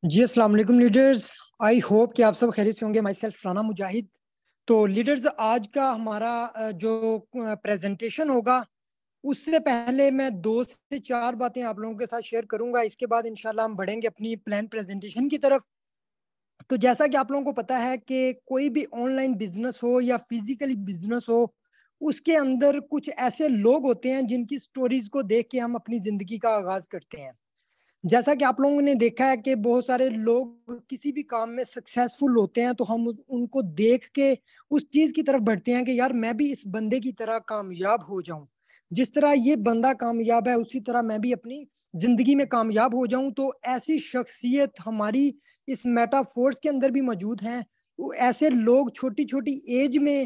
جی السلام علیکم leaders. I hope کہ آپ سب خیریت سے ہوں گے. مائی سیلف رانا مجاہد. تو لیڈرز آج کا ہمارا جو پریزنٹیشن ہوگا اس سے پہلے میں 2 سے 4 باتیں آپ لوگوں کے ساتھ شیئر کروں گا. اس کے بعد انشاءاللہ ہم بڑھیں گے اپنی پلان پریزنٹیشن کی طرف. تو جیسا کہ آپ لوگوں کو پتا ہے کہ کوئی بھی آن لائن بزنس ہو یا فزیکلی بزنس ہو, اس کے اندر کچھ ایسے لوگ ہوتے ہیں جن کی سٹوریز کو دیکھ کے ہم اپنی زندگی کا آغاز کرتے ہیں. جیسا کہ آپ لوگوں نے دیکھا ہے کہ بہت سارے لوگ کسی بھی کام میں سکسیسفل ہوتے ہیں تو ہم ان کو دیکھ کے اس چیز کی طرف بڑھتے ہیں کہ یار میں بھی اس بندے کی طرح کامیاب ہو جاؤں, جس طرح یہ بندہ کامیاب ہے اسی طرح میں بھی اپنی زندگی میں کامیاب ہو جاؤں. تو ایسی شخصیت ہماری اس میٹا فورس کے اندر بھی موجود ہیں. ایسے لوگ چھوٹی چھوٹی ایج میں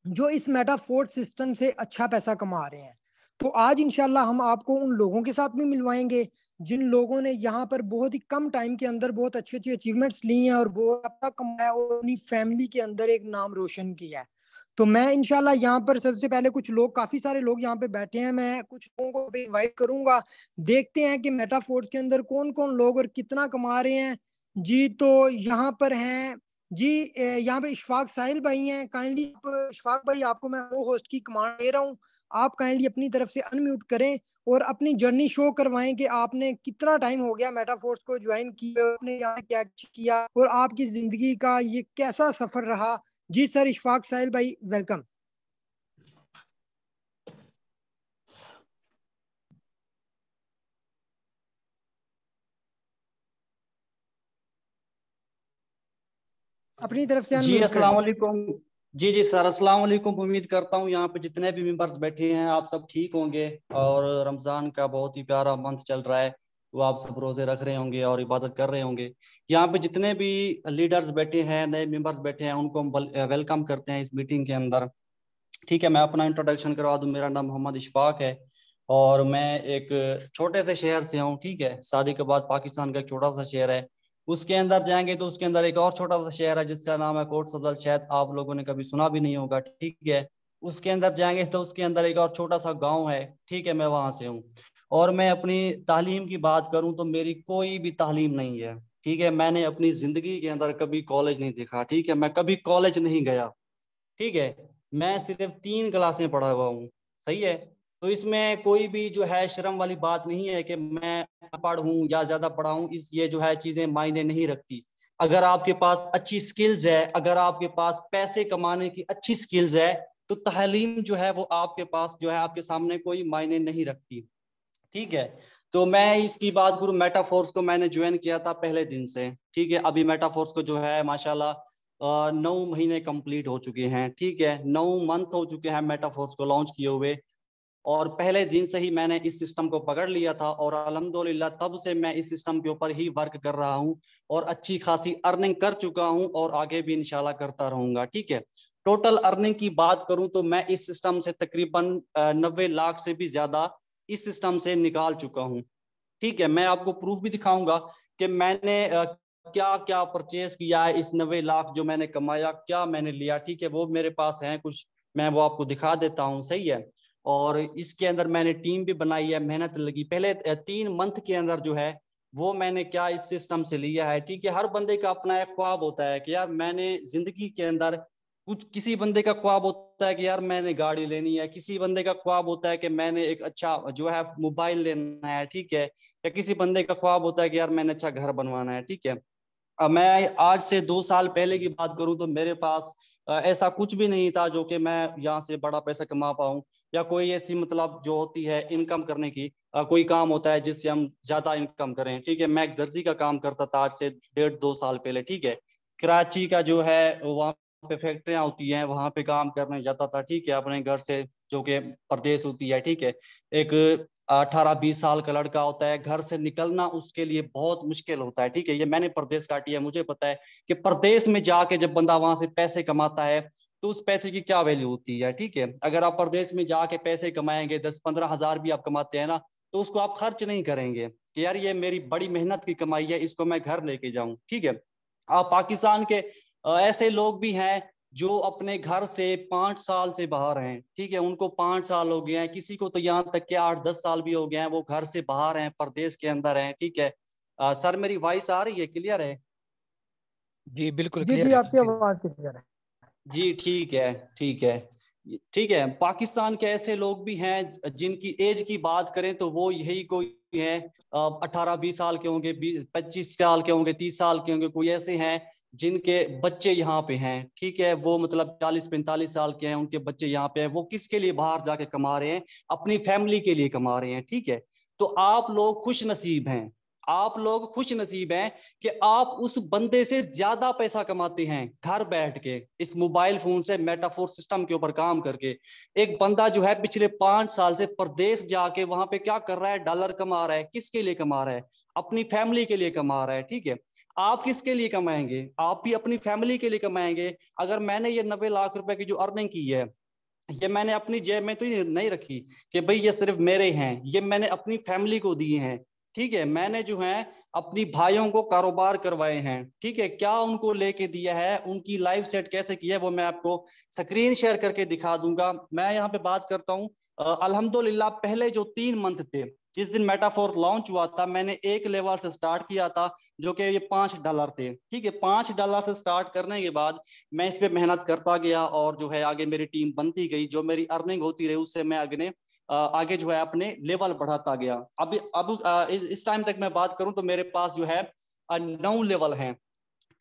جو اس میٹا فورس سسٹم سے اچھا پیسہ کما رہے ہیں. تو آج انشاءاللہ ہم آپ کو ان لوگوں کے ساتھ بھی ملوائیں گے جن لوگوں نے یہاں پر بہت ہی کم ٹائم کے اندر بہت اچھی اچیومنٹس لی ہیں اور بہت اچھا کمایا اور اپنی فیملی کے اندر ایک نام روشن کیا ہے. تو میں انشاءاللہ یہاں پر سب سے پہلے کچھ لوگ, کافی سارے لوگ یہاں پہ بیٹھے ہیں, میں کچھ لوگوں کو بھی انوائٹ کروں گا. دیکھتے ہیں کہ میٹا فورس کے اندر کون کون لوگ اور کتنا کما رہے ہیں. جی تو یہاں پر ہیں جی, یہاں پہ اشفاق ساحل بھائی ہیں. کائنڈلی اشفاق بھائی آپ کو میں وہ ہوسٹ کی کمانڈ دے رہا ہوں, آپ کائنڈلی اپنی طرف سے انمیوٹ کریں اور اپنی جرنی شو کروائیں کہ آپ نے کتنا ٹائم ہو گیا میٹا فورس کو جوائن کیا, آپ نے یہاں کیا کیا اور آپ کی زندگی کا یہ کیسا سفر رہا. جی سر اشفاق ساحل بھائی ویلکم. اپنی طرف سے جی انمیوٹ کر السلام لیں. علیکم. جی سر السلام علیکم. امید کرتا ہوں یہاں پہ جتنے بھی ممبرس بیٹھے ہیں آپ سب ٹھیک ہوں گے, اور رمضان کا بہت ہی پیارا منتھ چل رہا ہے, وہ آپ سب روزے رکھ رہے ہوں گے اور عبادت کر رہے ہوں گے. یہاں پہ جتنے بھی لیڈرز بیٹھے ہیں, نئے ممبرس بیٹھے ہیں, ان کو ہم ویلکم کرتے ہیں اس میٹنگ کے اندر. ٹھیک ہے, میں اپنا انٹروڈکشن کروا دوں. میرا نام محمد اشفاق ہے اور میں ایک چھوٹے سے شہر سے ہوں. ٹھیک ہے, شادی کے بعد پاکستان کا ایک چھوٹا سا شہر ہے. اس کے اندر جائیں گے تو اس کے اندر ایک اور چھوٹا سا شہر ہے جس کا نام ہے کوٹ سبزل, شاید آپ لوگوں نے کبھی سنا بھی نہیں ہوگا. ٹھیک ہے, اس کے اندر جائیں گے تو اس کے اندر ایک اور چھوٹا سا گاؤں ہے. ٹھیک ہے, میں وہاں سے ہوں. اور میں اپنی تعلیم کی بات کروں تو میری کوئی بھی تعلیم نہیں ہے. ٹھیک ہے, میں نے اپنی زندگی کے اندر کبھی کالج نہیں دیکھا. ٹھیک ہے, میں کبھی کالج نہیں گیا. ٹھیک ہے, میں صرف 3 کلاسیں پڑھا ہوا ہوں. صحیح ہے, تو اس میں کوئی بھی جو ہے شرم والی بات نہیں ہے کہ میں پڑھ ہوں یا زیادہ پڑھا ہوں. یہ جو ہے چیزیں معنی نہیں رکھتی. اگر آپ کے پاس اچھی سکلز ہے, اگر آپ کے پاس پیسے کمانے کی اچھی سکلز ہے, تو تعلیم جو ہے وہ آپ کے پاس جو ہے آپ کے سامنے کوئی معنی نہیں رکھتی. ٹھیک ہے, تو میں اس کی بات کروں, میٹا فورس کو میں نے جوائن کیا تھا پہلے دن سے. ٹھیک ہے, ابھی میٹا فورس کو جو ہے ماشاءاللہ 9 مہینے کمپلیٹ ہو چکے ہیں. ٹھیک ہے, 9 منتھ ہو چکے ہیں میٹا فورس کو لانچ کیے ہوئے, اور پہلے دن سے ہی میں نے اس سسٹم کو پکڑ لیا تھا, اور الحمدللہ تب سے میں اس سسٹم کے اوپر ہی ورک کر رہا ہوں اور اچھی خاصی ارننگ کر چکا ہوں اور آگے بھی انشاءاللہ کرتا رہوں گا. ٹھیک ہے, ٹوٹل ارننگ کی بات کروں تو میں اس سسٹم سے تقریباً 90 لاکھ سے بھی زیادہ اس سسٹم سے نکال چکا ہوں. ٹھیک ہے, میں آپ کو پروف بھی دکھاؤں گا کہ میں نے کیا کیا پرچیز کیا ہے. اس 90 لاکھ جو میں نے کمایا, کیا میں نے لیا. ٹھیک ہے, وہ میرے پاس ہیں کچھ, میں وہ آپ کو دکھا دیتا ہوں. صحیح ہے, اور اس کے اندر میں نے ٹیم بھی بنائی ہے, محنت لگی. پہلے 3 منتھ کے اندر جو ہے وہ میں نے کیا اس سسٹم سے لیا ہے. ٹھیک ہے, ہر بندے کا اپنا ایک خواب ہوتا ہے کہ یار میں نے زندگی کے اندر کچھ, کسی بندے کا خواب ہوتا ہے کہ یار میں نے گاڑی لینی ہے, کسی بندے کا خواب ہوتا ہے کہ میں نے ایک اچھا جو ہے موبائل لینا ہے. ٹھیک ہے, یا کسی بندے کا خواب ہوتا ہے کہ یار میں نے اچھا گھر بنوانا ہے. ٹھیک ہے, میں آج سے 2 سال پہلے کی بات کروں تو میرے پاس ایسا کچھ بھی نہیں تھا جو کہ میں یہاں سے بڑا پیسہ کما پاؤں, یا کوئی ایسی مطلب جو ہوتی ہے انکم کرنے کی کوئی کام ہوتا ہے جس سے ہم زیادہ انکم کریں. ٹھیک ہے, میں ایک درزی کا کام کرتا تھا آج سے 1.5-2 سال پہلے. ٹھیک ہے, کراچی کا جو ہے وہاں پہ فیکٹریاں ہوتی ہیں, وہاں پہ کام کرنے جاتا تھا. ٹھیک ہے, اپنے گھر سے جو کہ پردیس ہوتی ہے. ٹھیک ہے, ایک 18-20 سال کا لڑکا ہوتا ہے, گھر سے نکلنا اس کے لیے بہت مشکل ہوتا ہے. ٹھیک ہے, یہ میں نے پردیس کاٹی ہے, مجھے پتا ہے کہ پردیس میں جا کے جب بندہ وہاں سے پیسے کماتا ہے تو اس پیسے کی کیا ویلیو ہوتی ہے. ٹھیک ہے, اگر آپ پردیس میں جا کے پیسے کمائیں گے, 10-15 ہزار بھی آپ کماتے ہیں نا, تو اس کو آپ خرچ نہیں کریں گے کہ یار یہ میری بڑی محنت کی کمائی ہے, اس کو میں گھر لے کے جاؤں. ٹھیک ہے, آپ پاکستان کے ایسے لوگ بھی ہیں جو اپنے گھر سے 5 سال سے باہر ہیں. ٹھیک ہے, ان کو 5 سال ہو گئے ہیں, کسی کو تو یہاں تک کہ 8-10 سال بھی ہو گئے ہیں, وہ گھر سے باہر ہیں, پردیس کے اندر ہیں. ٹھیک ہے, सर मेरी वॉइस आ रही है, क्लियर है? जी बिल्कुल जी क्लियर जी, है। आपकी आवाज क्लियर है जी ठीक है, ठीक है, ठीक है। पाकिस्तान के ऐसे लोग भी हैं जिनकी एज की बात करें तो वो यही कोई है 18-20 साल के होंगे, 25 साल के होंगे, 30 साल के होंगे। कोई ऐसे हैं जिनके बच्चे यहाँ पे हैं, ठीक है, वो मतलब 40-45 साल के हैं, उनके बच्चे यहाँ पे हैं। वो किसके लिए बाहर जाके कमा रहे हैं? अपनी फैमिली के लिए कमा रहे हैं, ठीक है। तो आप लोग खुश नसीब हैं, आप लोग खुश नसीब हैं कि आप उस बंदे से ज्यादा पैसा कमाते हैं घर बैठ के, इस मोबाइल फोन से मेटाफोर सिस्टम के ऊपर काम करके। एक बंदा जो है पिछले 5 साल से परदेश जाके वहां पे क्या कर रहा है? डॉलर कमा रहा है। किसके लिए कमा रहा है? अपनी फैमिली के लिए कमा रहा है, ठीक है। आप किसके लिए कमाएंगे? आप भी अपनी फैमिली के लिए कमाएंगे। अगर मैंने ये 90 लाख रुपए की जो अर्निंग की है, ये मैंने अपनी जेब में तो नहीं रखी कि भाई ये सिर्फ मेरे हैं, ये मैंने अपनी फैमिली को दिए हैं, ठीक है। मैंने जो है अपनी भाइयों को कारोबार करवाए हैं, ठीक है। क्या उनको लेके दिया है, उनकी लाइफ सेट कैसे की है, वो मैं आपको स्क्रीन शेयर करके दिखा दूंगा। मैं यहाँ पे बात करता हूँ अल्हम्दुलिल्लाह। पहले जो 3 मंथ थे, जिस दिन मेटाफोर लॉन्च हुआ था, मैंने एक लेवल से स्टार्ट किया था जो कि ये $5 थे, ठीक है। $5 से स्टार्ट करने के बाद मैं इस पे मेहनत करता गया और जो है आगे मेरी टीम बनती गई। जो मेरी अर्निंग होती रही उससे मैं आगे जो है अपने लेवल बढ़ाता गया। अब इस टाइम तक मैं बात करूं तो मेरे पास जो है 9 लेवल हैं,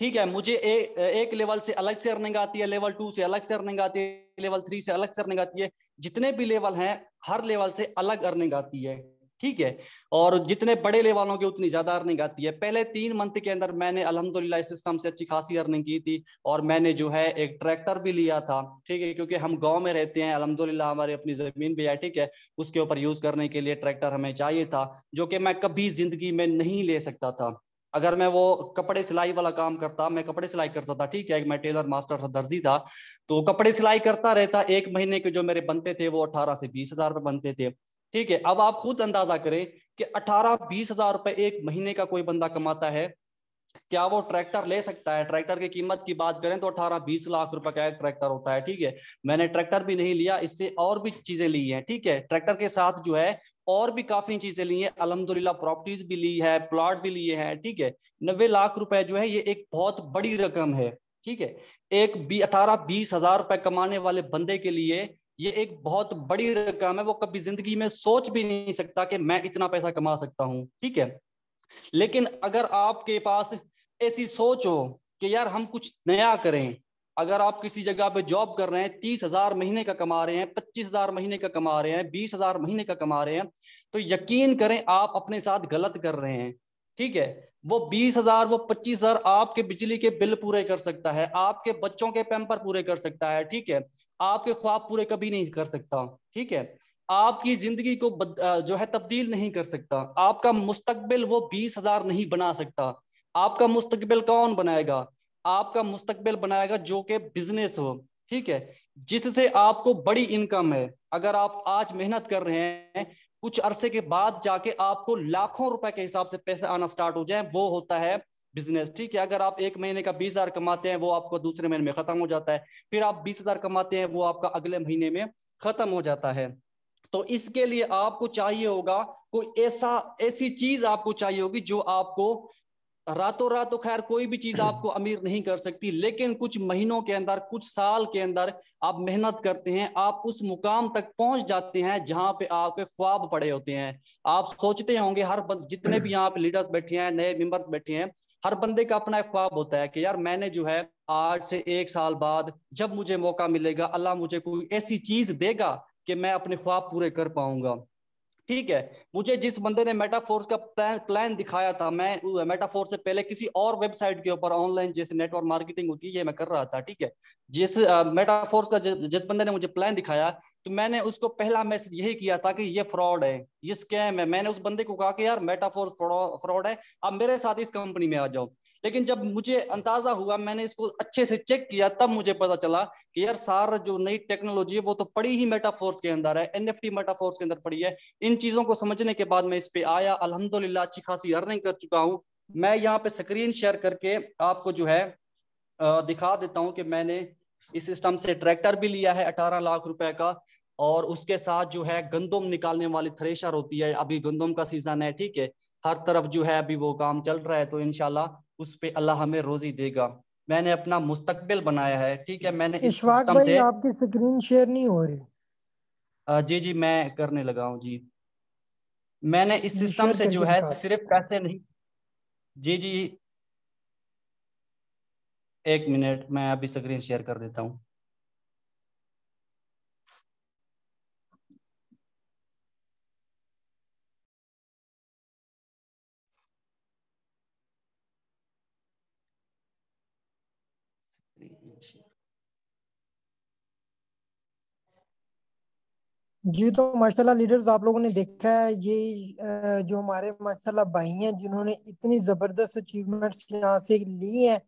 ठीक है। मुझे एक लेवल से अलग से अर्निंग आती है, लेवल 2 से अलग से अर्निंग आती है, लेवल 3 से अलग से अर्निंग आती है। जितने भी लेवल हैं हर लेवल से अलग अर्निंग आती है, ठीक है। और जितने बड़े लेवलों की उतनी ज्यादा अर्निंग आती है। पहले 3 मंथ के अंदर मैंने अल्हम्दुलिल्लाह इस सिस्टम से अच्छी खासी अर्निंग की थी। और मैंने जो है एक ट्रैक्टर भी लिया था, ठीक है, क्योंकि हम गांव में रहते हैं, अल्हम्दुलिल्लाह हमारी अपनी जमीन भी है, ठीक है। उसके ऊपर यूज करने के लिए ट्रैक्टर हमें चाहिए था, जो कि मैं कभी जिंदगी में नहीं ले सकता था। अगर मैं वो कपड़े सिलाई वाला काम करता, मैं कपड़े सिलाई करता था, ठीक है, मैं टेलर मास्टर था, दर्जी था, तो कपड़े सिलाई करता रहता। एक महीने के जो मेरे बनते थे वो 18 से 20 हजार रुपए बनते थे, ठीक है। अब आप खुद अंदाजा करें कि 18-20 हजार रुपए एक महीने का कोई बंदा कमाता है, क्या वो ट्रैक्टर ले सकता है? ट्रैक्टर की कीमत की बात करें तो 18-20 लाख रुपए का एक ट्रैक्टर होता है, ठीक है। मैंने ट्रैक्टर भी नहीं लिया, इससे और भी चीजें ली हैं, ठीक है। ट्रैक्टर के साथ जो है और भी काफी चीजें ली हैं, अल्हम्दुलिल्लाह प्रॉपर्टीज भी ली है, प्लॉट भी लिए हैं, ठीक है। 90 लाख रुपए जो है ये एक बहुत बड़ी रकम है, ठीक है। एक 18-20 हजार रुपए कमाने वाले बंदे के लिए ये एक बहुत बड़ी रकम है। वो कभी जिंदगी में सोच भी नहीं सकता कि मैं इतना पैसा कमा सकता हूं, ठीक है। लेकिन अगर आपके पास ऐसी सोच हो कि यार हम कुछ नया करें, अगर आप किसी जगह पे जॉब कर रहे हैं, 30 हजार महीने का कमा रहे हैं, 25 हजार महीने का कमा रहे हैं, 20 हजार महीने का कमा रहे हैं, तो यकीन करें आप अपने साथ गलत कर रहे हैं, ठीक है। वो 20 हजार, वो 25 हजार आपके बिजली के बिल पूरे कर सकता है, आपके बच्चों के पैम्पर पूरे कर सकता है, ठीक है। आपके ख्वाब पूरे कभी नहीं कर सकता, ठीक है। आपकी जिंदगी को जो है तब्दील नहीं कर सकता। आपका मुस्तकबिल वो 20 हजार नहीं बना सकता। आपका मुस्तकबिल कौन बनाएगा? आपका मुस्तकबिल बनाएगा जो कि बिजनेस हो, ठीक है, जिससे आपको बड़ी इनकम है। अगर आप आज मेहनत कर रहे हैं, कुछ अरसे के बाद जाके आपको लाखों रुपए के हिसाब से पैसे आना स्टार्ट हो जाए, वो होता है बिजनेस, ठीक है। अगर आप एक महीने का 20 हजार कमाते हैं, वो आपको दूसरे महीने में खत्म हो जाता है। फिर आप 20 हजार कमाते हैं, वो आपका अगले महीने में खत्म हो जाता है। तो इसके लिए आपको चाहिए होगा कोई ऐसी चीज आपको चाहिए होगी जो आपको रातों रात, तो खैर कोई भी चीज आपको अमीर नहीं कर सकती, लेकिन कुछ महीनों के अंदर, कुछ साल के अंदर आप मेहनत करते हैं, आप उस मुकाम तक पहुंच जाते हैं जहां पे आपके ख्वाब पड़े होते हैं। आप सोचते होंगे, जितने भी यहाँ पे लीडर्स बैठे हैं, नए मेंबर्स बैठे हैं, हर बंदे का अपना एक ख्वाब होता है कि यार मैंने जो है आज से 1 साल बाद जब मुझे मौका मिलेगा, अल्लाह मुझे कोई ऐसी चीज देगा कि मैं अपने ख्वाब पूरे कर पाऊंगा, ठीक है। मुझे जिस बंदे ने मेटाफोर्स का प्लान दिखाया था, मैं मेटाफोर्स से पहले किसी और वेबसाइट के ऊपर ऑनलाइन जैसे नेटवर्क मार्केटिंग होती है ये मैं कर रहा था, ठीक है। जिस मेटाफोर्स का जिस बंदे ने मुझे प्लान दिखाया, तो मैंने उसको पहला मैसेज यही किया था कि ये फ्रॉड है, ये स्कैम है। मैंने उस बंदे को कहा कि यार मेटाफोर्स फ्रॉड है, आप मेरे साथ इस कंपनी में आ जाओ। लेकिन जब मुझे अंदाजा हुआ, मैंने इसको अच्छे से चेक किया, तब मुझे पता चला कि यार सारा जो नई टेक्नोलॉजी है वो तो पड़ी ही मेटाफोर्स के अंदर है, एनएफटी मेटाफोर्स के अंदर पड़ी है। इन चीजों को समझने के बाद मैं इस पे आया, अल्हम्दुलिल्लाह अच्छी खासी अर्निंग कर चुका हूं। मैं यहाँ पे स्क्रीन शेयर करके आपको जो है दिखा देता हूं कि मैंने इस सिस्टम से ट्रैक्टर भी लिया है 18 लाख रुपए का, और उसके साथ जो है गंदम निकालने वाली थ्रेशर होती है, अभी गंदम का सीजन है, ठीक है। ہر طرف جو ہے ابھی وہ کام چل رہا ہے، تو انشاءاللہ اس پہ اللہ ہمیں روزی دے گا. میں نے اپنا مستقبل بنایا ہے، ٹھیک ہے. میں نے اس اشفاق سسٹم بھائی سے آپ کی سکرین شیئر نہیں ہو رہی. جی میں کرنے لگا ہوں. جی میں نے اس جی سسٹم شیئر سے کر کے جو ہے دکھا. صرف پیسے نہیں. جی ایک منٹ، میں ابھی سکرین شیئر کر دیتا ہوں. جی تو ماشاءاللہ لیڈرز آپ لوگوں نے دیکھا ہے یہ جو ہمارے ماشاءاللہ بھائی ہیں جنہوں نے اتنی زبردست اچیومنٹس یہاں سے لی ہیں.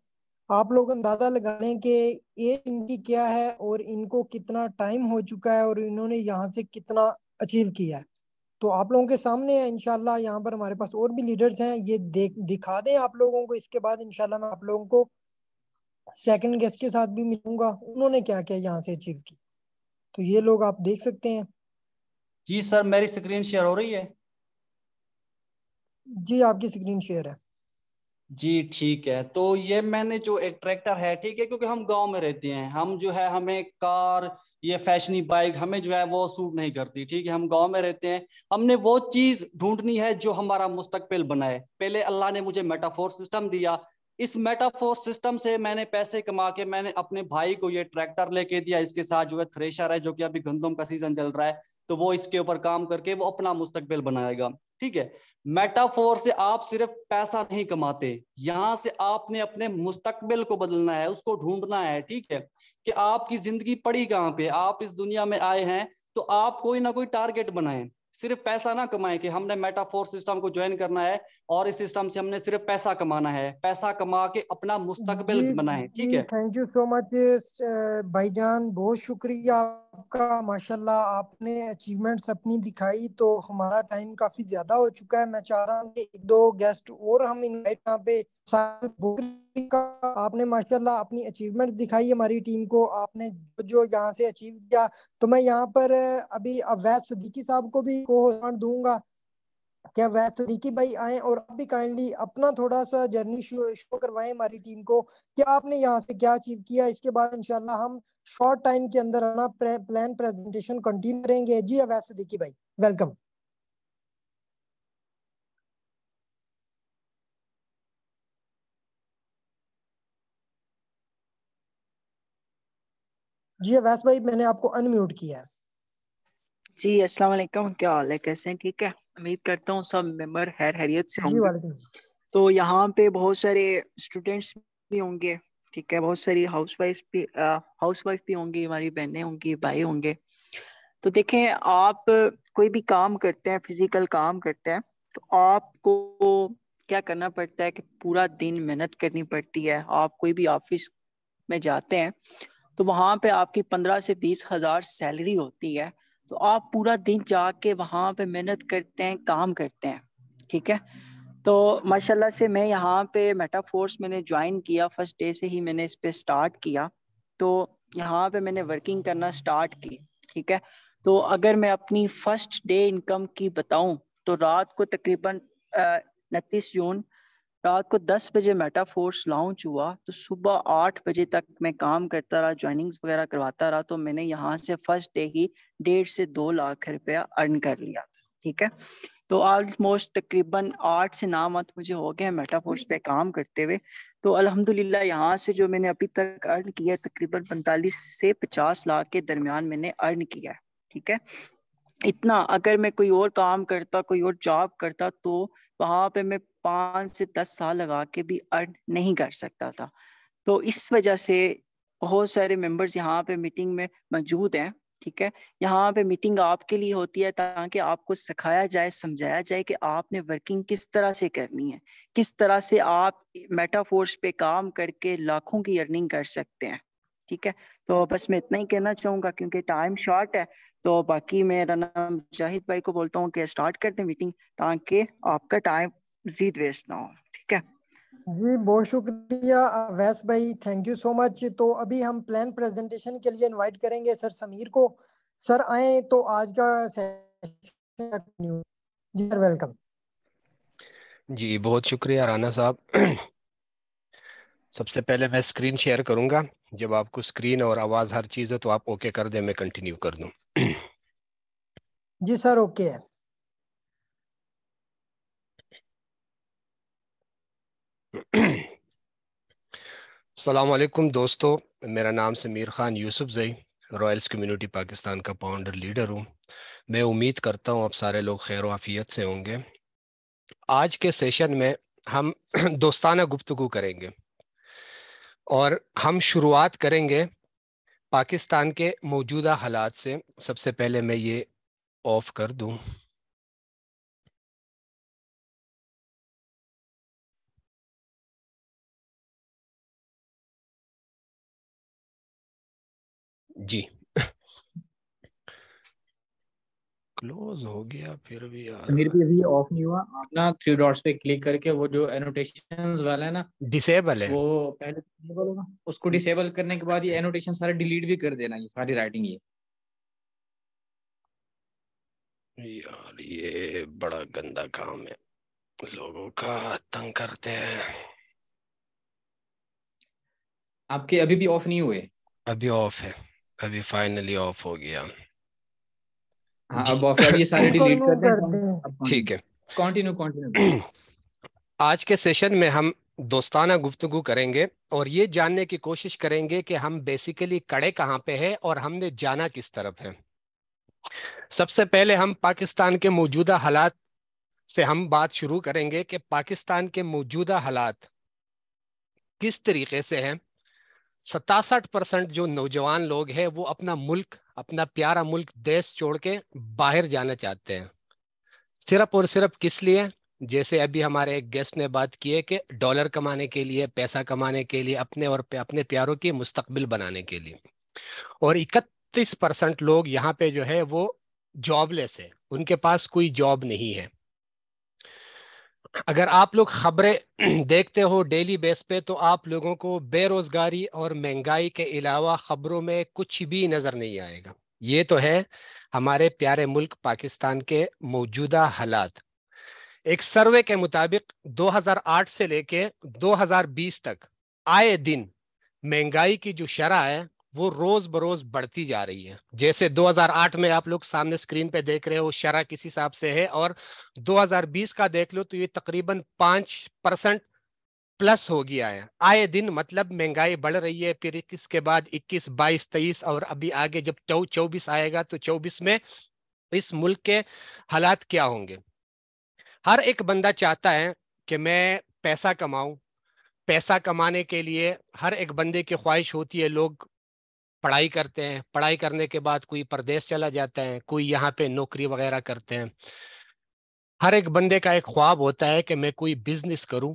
آپ لوگ اندازہ لگانے کہ ایج ان کی کیا ہے اور ان کو کتنا ٹائم ہو چکا ہے اور انہوں نے یہاں سے کتنا اچیو کیا ہے. تو آپ لوگوں کے سامنے ہے انشاءاللہ. یہاں پر ہمارے پاس اور بھی لیڈرز ہیں، یہ دکھا دیں آپ لوگوں کو. اس کے بعد انشاءاللہ میں آپ لوگوں کو سیکنڈ گیسٹ کے ساتھ بھی ملوں گا، انہوں نے کیا کیا یہاں سے اچیو کی. تو یہ لوگ آپ دیکھ سکتے ہیں. جی سر میری سکرین شیئر ہو رہی ہے؟ جی آپ کی سکرین شیئر ہے. جی ٹھیک ہے. تو یہ میں نے جو ایک ٹریکٹر ہے، ٹھیک ہے، کیونکہ ہم گاؤں میں رہتے ہیں، ہم جو ہے ہمیں کار یہ فیشنی بائک ہمیں جو ہے وہ سوٹ نہیں کرتی، ٹھیک ہے. ہم گاؤں میں رہتے ہیں، ہم نے وہ چیز ڈھونڈنی ہے جو ہمارا مستقبل بنائے. پہلے اللہ نے مجھے میٹافور سسٹم دیا، اس میٹافور سسٹم سے میں نے پیسے کما کے میں نے اپنے بھائی کو یہ ٹریکٹر لے کے دیا. اس کے ساتھ جو ہے تھریشر ہے، جو کہ ابھی گندم کا سیزن چل رہا ہے، تو وہ اس کے اوپر کام کر کے وہ اپنا مستقبل بنائے گا. ٹھیک ہے. میٹافور سے آپ صرف پیسہ نہیں کماتے، یہاں سے آپ نے اپنے مستقبل کو بدلنا ہے، اس کو ڈھونڈنا ہے. ٹھیک ہے کہ آپ کی زندگی پڑی کہاں پہ. آپ اس دنیا میں آئے ہیں تو آپ کوئی نہ کوئی ٹارگٹ بنائیں، صرف پیسہ نہ کمائیں کہ ہم نے میٹافور سسٹم کو جوائن کرنا ہے اور اس سسٹم سے ہم نے صرف پیسہ کمانا ہے. پیسہ کما کے اپنا مستقبل جی بنائیں. ٹھیک جی ہے. تھینک یو سو مچ بھائی جان، بہت شکریہ آپ کا. ماشاءاللہ آپ نے اچیومنٹس اپنی دکھائی. تو ہمارا ٹائم کافی زیادہ ہو چکا ہے. میں چاہ رہا ہوں کہ ایک دو گیسٹ اور ہم انوائٹ یہاں پہ. آپ نے ماشاءاللہ اپنی اچیومنٹ دکھائی ہماری ٹیم کو، آپ نے جو یہاں سے اچیو کیا. تو میں یہاں پر ابھی اویس صدیقی صاحب کو بھی دوں گا. کیا ویس صدیقی بھائی آئیں اور آپ بھی کائنڈلی اپنا تھوڑا سا جرنی شو کروائیں ہماری ٹیم کو کہ آپ نے یہاں سے کیا اچیو کیا. اس کے بعد انشاءاللہ ہم شارٹ ٹائم کے اندر اپنا پلان پریزنٹیشن کنٹینیو کریں گے. جی ویس صدیقی بھائی ویلکم. جی ویس بھائی میں نے آپ کو انمیوٹ کیا ہے. جی السلام علیکم، کیا حال ہے، کیسے ہیں؟ ٹھیک ہے، امید کرتا ہوں سب ممبر خیریت سے جی ہوں گے. وعلیکم. تو یہاں پہ بہت سارے اسٹوڈینٹس بھی ہوں گے، ٹھیک ہے، بہت ساری ہاؤس وائف بھی ہوں گی، ہماری بہنیں ہوں گی، بھائی ہوں گے. تو دیکھیں، آپ کوئی بھی کام کرتے ہیں، فزیکل کام کرتے ہیں، تو آپ کو کیا کرنا پڑتا ہے کہ پورا دن محنت کرنی پڑتی ہے. آپ کوئی بھی آفس میں جاتے ہیں تو وہاں پہ آپ کی 15 سے 20 ہزار سیلری ہوتی ہے. تو آپ پورا دن جا کے وہاں پہ محنت کرتے ہیں، کام کرتے ہیں. ٹھیک ہے. تو ماشاءاللہ سے میں یہاں پہ میٹافورس میں نے جوائن کیا، فرسٹ ڈے سے ہی میں نے اس پہ سٹارٹ کیا. تو یہاں پہ میں نے ورکنگ کرنا سٹارٹ کی. ٹھیک ہے. تو اگر میں اپنی فرسٹ ڈے انکم کی بتاؤں تو رات کو تقریباً 29 جون رات کو 10 بجے میٹافورس لانچ ہوا. تو صبح 8 بجے تک میں کام کرتا رہا، جوائننگز وغیرہ کرواتا رہا. تو میں نے یہاں سے فرسٹ ڈے ہی 1.5 سے 2 لاکھ روپیہ ارن کر لیا تھا. ٹھیک ہے. تو آلموسٹ تقریباً 8 سے 9 منتھ مجھے ہو گئے میٹافورس پہ کام کرتے ہوئے. تو الحمدللہ یہاں سے جو میں نے ابھی تک ارن کیا ہے تقریباً 45 سے 50 لاکھ کے درمیان میں نے ارن کیا ہے. ٹھیک ہے. اتنا اگر میں کوئی اور کام کرتا، کوئی اور جاب کرتا، تو وہاں پہ میں 5 سے 10 سال لگا کے بھی ارن نہیں کر سکتا تھا. تو اس وجہ سے بہت سارے ممبرز یہاں پہ میٹنگ میں موجود ہیں. ٹھیک ہے. یہاں پہ میٹنگ آپ کے لیے ہوتی ہے تاکہ آپ کو سکھایا جائے، سمجھایا جائے کہ آپ نے ورکنگ کس طرح سے کرنی ہے، کس طرح سے آپ میٹافورس پہ کام کر کے لاکھوں کی ارننگ کر سکتے ہیں. ٹھیک ہے. تو بس میں اتنا ہی کہنا چاہوں گا کیونکہ ٹائم شارٹ ہے. تو باقی میں رانا مجاہد بھائی کو بولتا ہوں کہ سٹارٹ کرتے میٹنگ تاکہ آپ کا ٹائم زیادہ ویسٹ نہ ہو. ٹھیک ہے. جی بہت شکریہ ویس بھائی، تھینک یو سو مچ. تو ابھی ہم پلان پریزنٹیشن کے لیے انوائٹ کریں گے سر سمیر کو. سر آئیں تو آج کا سیشن جی سر ویلکم. جی بہت شکریہ رانا صاحب. سب سے پہلے میں اسکرین شیئر کروں گا. جب آپ کو اسکرین اور آواز ہر چیز ہے تو آپ اوکے کر دیں, میں کنٹینیو کر دوں. جی سر اوکے ہے. السلام علیکم دوستو, میرا نام سمیر خان یوسف زئی, رائلز کمیونٹی پاکستان کا فاؤنڈر لیڈر ہوں. میں امید کرتا ہوں آپ سارے لوگ خیر و عافیت سے ہوں گے. آج کے سیشن میں ہم دوستانہ گفتگو کریں گے اور ہم شروعات کریں گے پاکستان کے موجودہ حالات سے. سب سے پہلے میں یہ آف کر دوں. جی کلوز ہو گیا پھر بھی یار. سمیر بھی ابھی آف نہیں ہوا. آپ نا 3 ڈاٹس پہ کلک کر کے وہ جو اینوٹیشنز والا ہے نا ڈسیبل ہے. وہ پہلے ڈسیبل ہوگا, اس کو ڈسیبل کرنے کے بعد یہ اینوٹیشن سارے ڈیلیٹ بھی کر دینا, یہ ساری رائٹنگ یہ. یار یہ بڑا گندا کام ہے, لوگوں کا تنگ کرتے ہیں. آپ کے ابھی بھی آف نہیں ہوئے؟ ابھی آف ہے, ابھی فائنلی آف ہو گیا. ہاں جی اب آف ہے. اب یہ سارے ان کو ڈیلیٹ کر remove دیں. کر دیں. اب ٹھیک ہے. کنٹینیو. آج کے سیشن میں ہم دوستانہ گفتگو کریں گے اور یہ جاننے کی کوشش کریں گے کہ ہم بیسیکلی کڑے کہاں پہ ہیں اور ہم نے جانا کس طرف ہے. سب سے پہلے ہم پاکستان کے موجودہ حالات سے ہم بات شروع کریں گے کہ پاکستان کے موجودہ حالات کس طریقے سے ہیں. 67% جو نوجوان لوگ ہیں وہ اپنا ملک, اپنا پیارا ملک دیش چھوڑ کے باہر جانا چاہتے ہیں. صرف اور صرف کس لیے؟ جیسے ابھی ہمارے ایک گیسٹ نے بات کی ہے کہ ڈالر کمانے کے لیے, پیسہ کمانے کے لیے, اپنے اور اپنے پیاروں کی مستقبل بنانے کے لیے. اور 31% لوگ یہاں پہ جو ہے وہ جاب لیس ہے, ان کے پاس کوئی جاب نہیں ہے. اگر آپ لوگ خبریں دیکھتے ہو ڈیلی بیس پہ تو آپ لوگوں کو بے روزگاری اور مہنگائی کے علاوہ خبروں میں کچھ بھی نظر نہیں آئے گا. یہ تو ہے ہمارے پیارے ملک پاکستان کے موجودہ حالات. ایک سروے کے مطابق 2008 سے لے کے 2020 تک آئے دن مہنگائی کی جو شرح ہے وہ روز بروز بڑھتی جا رہی ہے. جیسے 2008 میں آپ لوگ سامنے اسکرین پہ دیکھ رہے ہو شرح کس حساب سے ہے, اور 2020 کا دیکھ لو تو یہ تقریباً 5% پلس ہو گیا ہے. آئے دن مطلب مہنگائی بڑھ رہی ہے. پھر اس کے بعد 21, 22, 23 اور ابھی آگے جب 24 آئے گا تو 24 میں اس ملک کے حالات کیا ہوں گے. ہر ایک بندہ چاہتا ہے کہ میں پیسہ کماؤں. پیسہ کمانے کے لیے ہر ایک بندے کی خواہش ہوتی ہے. لوگ پڑھائی کرتے ہیں, پڑھائی کرنے کے بعد کوئی پردیس چلا جاتا ہے, کوئی یہاں پہ نوکری وغیرہ کرتے ہیں. ہر ایک بندے کا ایک خواب ہوتا ہے کہ میں کوئی بزنس کروں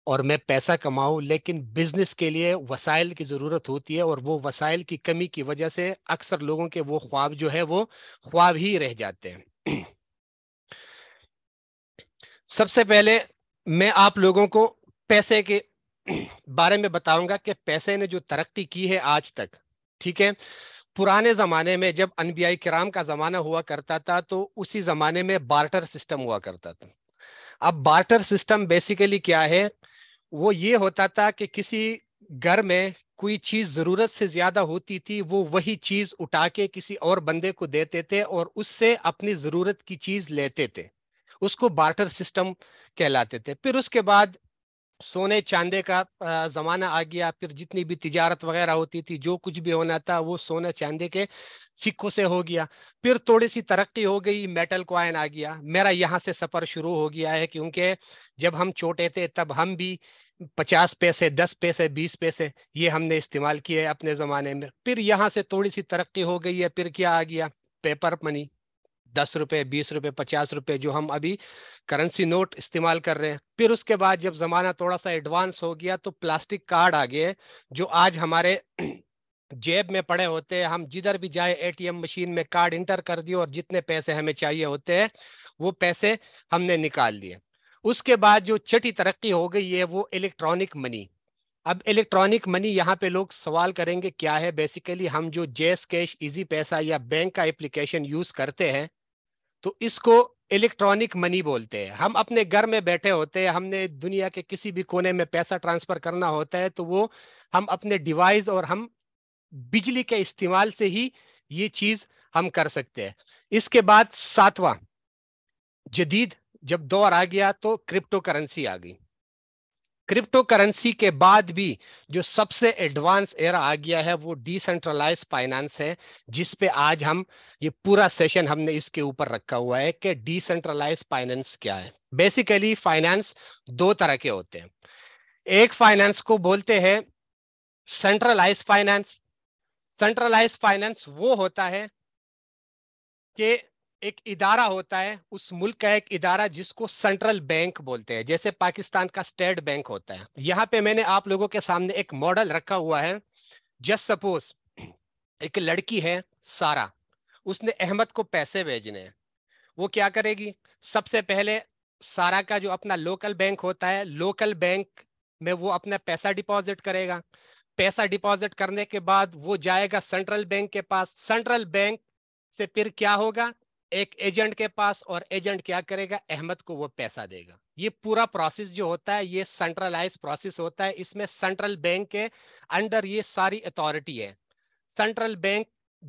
اور میں پیسہ کماؤں, لیکن بزنس کے لیے وسائل کی ضرورت ہوتی ہے اور وہ وسائل کی کمی کی وجہ سے اکثر لوگوں کے وہ خواب جو ہے وہ خواب ہی رہ جاتے ہیں. سب سے پہلے میں آپ لوگوں کو پیسے کے بارے میں بتاؤں گا کہ پیسے نے جو ترقی کی ہے آج تک, ٹھیک ہے. پرانے زمانے میں جب انبیاء کرام کا زمانہ ہوا کرتا تھا تو اسی زمانے میں بارٹر سسٹم ہوا کرتا تھا. اب بارٹر سسٹم بیسیکلی کیا ہے؟ وہ یہ ہوتا تھا کہ کسی گھر میں کوئی چیز ضرورت سے زیادہ ہوتی تھی, وہ وہی چیز اٹھا کے کسی اور بندے کو دیتے تھے اور اس سے اپنی ضرورت کی چیز لیتے تھے. اس کو بارٹر سسٹم کہلاتے تھے. پھر اس کے بعد سونے چاندے کا زمانہ آ گیا. پھر جتنی بھی تجارت وغیرہ ہوتی تھی, جو کچھ بھی ہونا تھا وہ سونے چاندے کے سکوں سے ہو گیا. پھر تھوڑی سی ترقی ہو گئی, میٹل کوائن آ گیا. میرا یہاں سے سفر شروع ہو گیا ہے کیونکہ جب ہم چھوٹے تھے تب ہم بھی 50 پیسے, 10 پیسے, 20 پیسے یہ ہم نے استعمال کیے اپنے زمانے میں. پھر یہاں سے تھوڑی سی ترقی ہو گئی ہے. پھر کیا آ گیا؟ پیپر منی, 10 روپے, 20 روپے, 50 روپے, جو ہم ابھی کرنسی نوٹ استعمال کر رہے ہیں. پھر اس کے بعد جب زمانہ تھوڑا سا ایڈوانس ہو گیا تو پلاسٹک کارڈ آ گئے جو آج ہمارے جیب میں پڑے ہوتے ہیں. ہم جدھر بھی جائے اے ٹی ایم مشین میں کارڈ انٹر کر دیے اور جتنے پیسے ہمیں چاہیے ہوتے ہیں وہ پیسے ہم نے نکال لیے. اس کے بعد جو چھٹی ترقی ہو گئی ہے وہ الیکٹرانک منی. اب الیکٹرانک منی یہاں پہ لوگ سوال کریں گے کیا ہے. بیسیکلی ہم جو جیس کیش, ایزی پیسہ یا بینک کا اپلیکیشن یوز کرتے ہیں तो इसको इलेक्ट्रॉनिक मनी बोलते हैं। हम अपने घर में बैठे होते हैं, हमने दुनिया के किसी भी कोने में पैसा ट्रांसफर करना होता है तो वो हम अपने डिवाइस और हम बिजली के इस्तेमाल से ही ये चीज हम कर सकते हैं। इसके बाद सातवां जदीद जब दौर आ गया तो क्रिप्टो करेंसी आ गई। क्रिप्टो करेंसी के बाद भी जो सबसे एडवांस एरा आ गया है वो डिसेंट्रलाइज फाइनेंस है, जिस पे आज हम ये पूरा सेशन हमने इसके ऊपर रखा हुआ है कि डिसेंट्रलाइज फाइनेंस क्या है। बेसिकली फाइनेंस दो तरह के होते हैं। एक फाइनेंस को बोलते हैं सेंट्रलाइज फाइनेंस। सेंट्रलाइज फाइनेंस वो होता है कि एक इदारा होता है, उस मुल्क का एक इदारा जिसको सेंट्रल बैंक बोलते हैं, जैसे पाकिस्तान का स्टेट बैंक होता है। यहाँ पे मैंने आप लोगों के सामने एक मॉडल रखा हुआ है। जस्ट सपोज एक लड़की है सारा, उसने अहमद को पैसे भेजने हैं। वो क्या करेगी? सबसे पहले सारा का जो अपना लोकल बैंक होता है, लोकल बैंक में वो अपना पैसा डिपॉजिट करेगा। पैसा डिपॉजिट करने के बाद वो जाएगा सेंट्रल बैंक के पास। सेंट्रल बैंक से फिर क्या होगा? एक एजेंट के पास, और एजेंट क्या करेगा? अहमद को वो पैसा देगा। ये पूरा प्रोसेस जो होता है ये सेंट्रलाइज प्रोसेस होता है। इसमें सेंट्रल बैंक के अंडर ये सारी अथॉरिटी है। सेंट्रल बैंक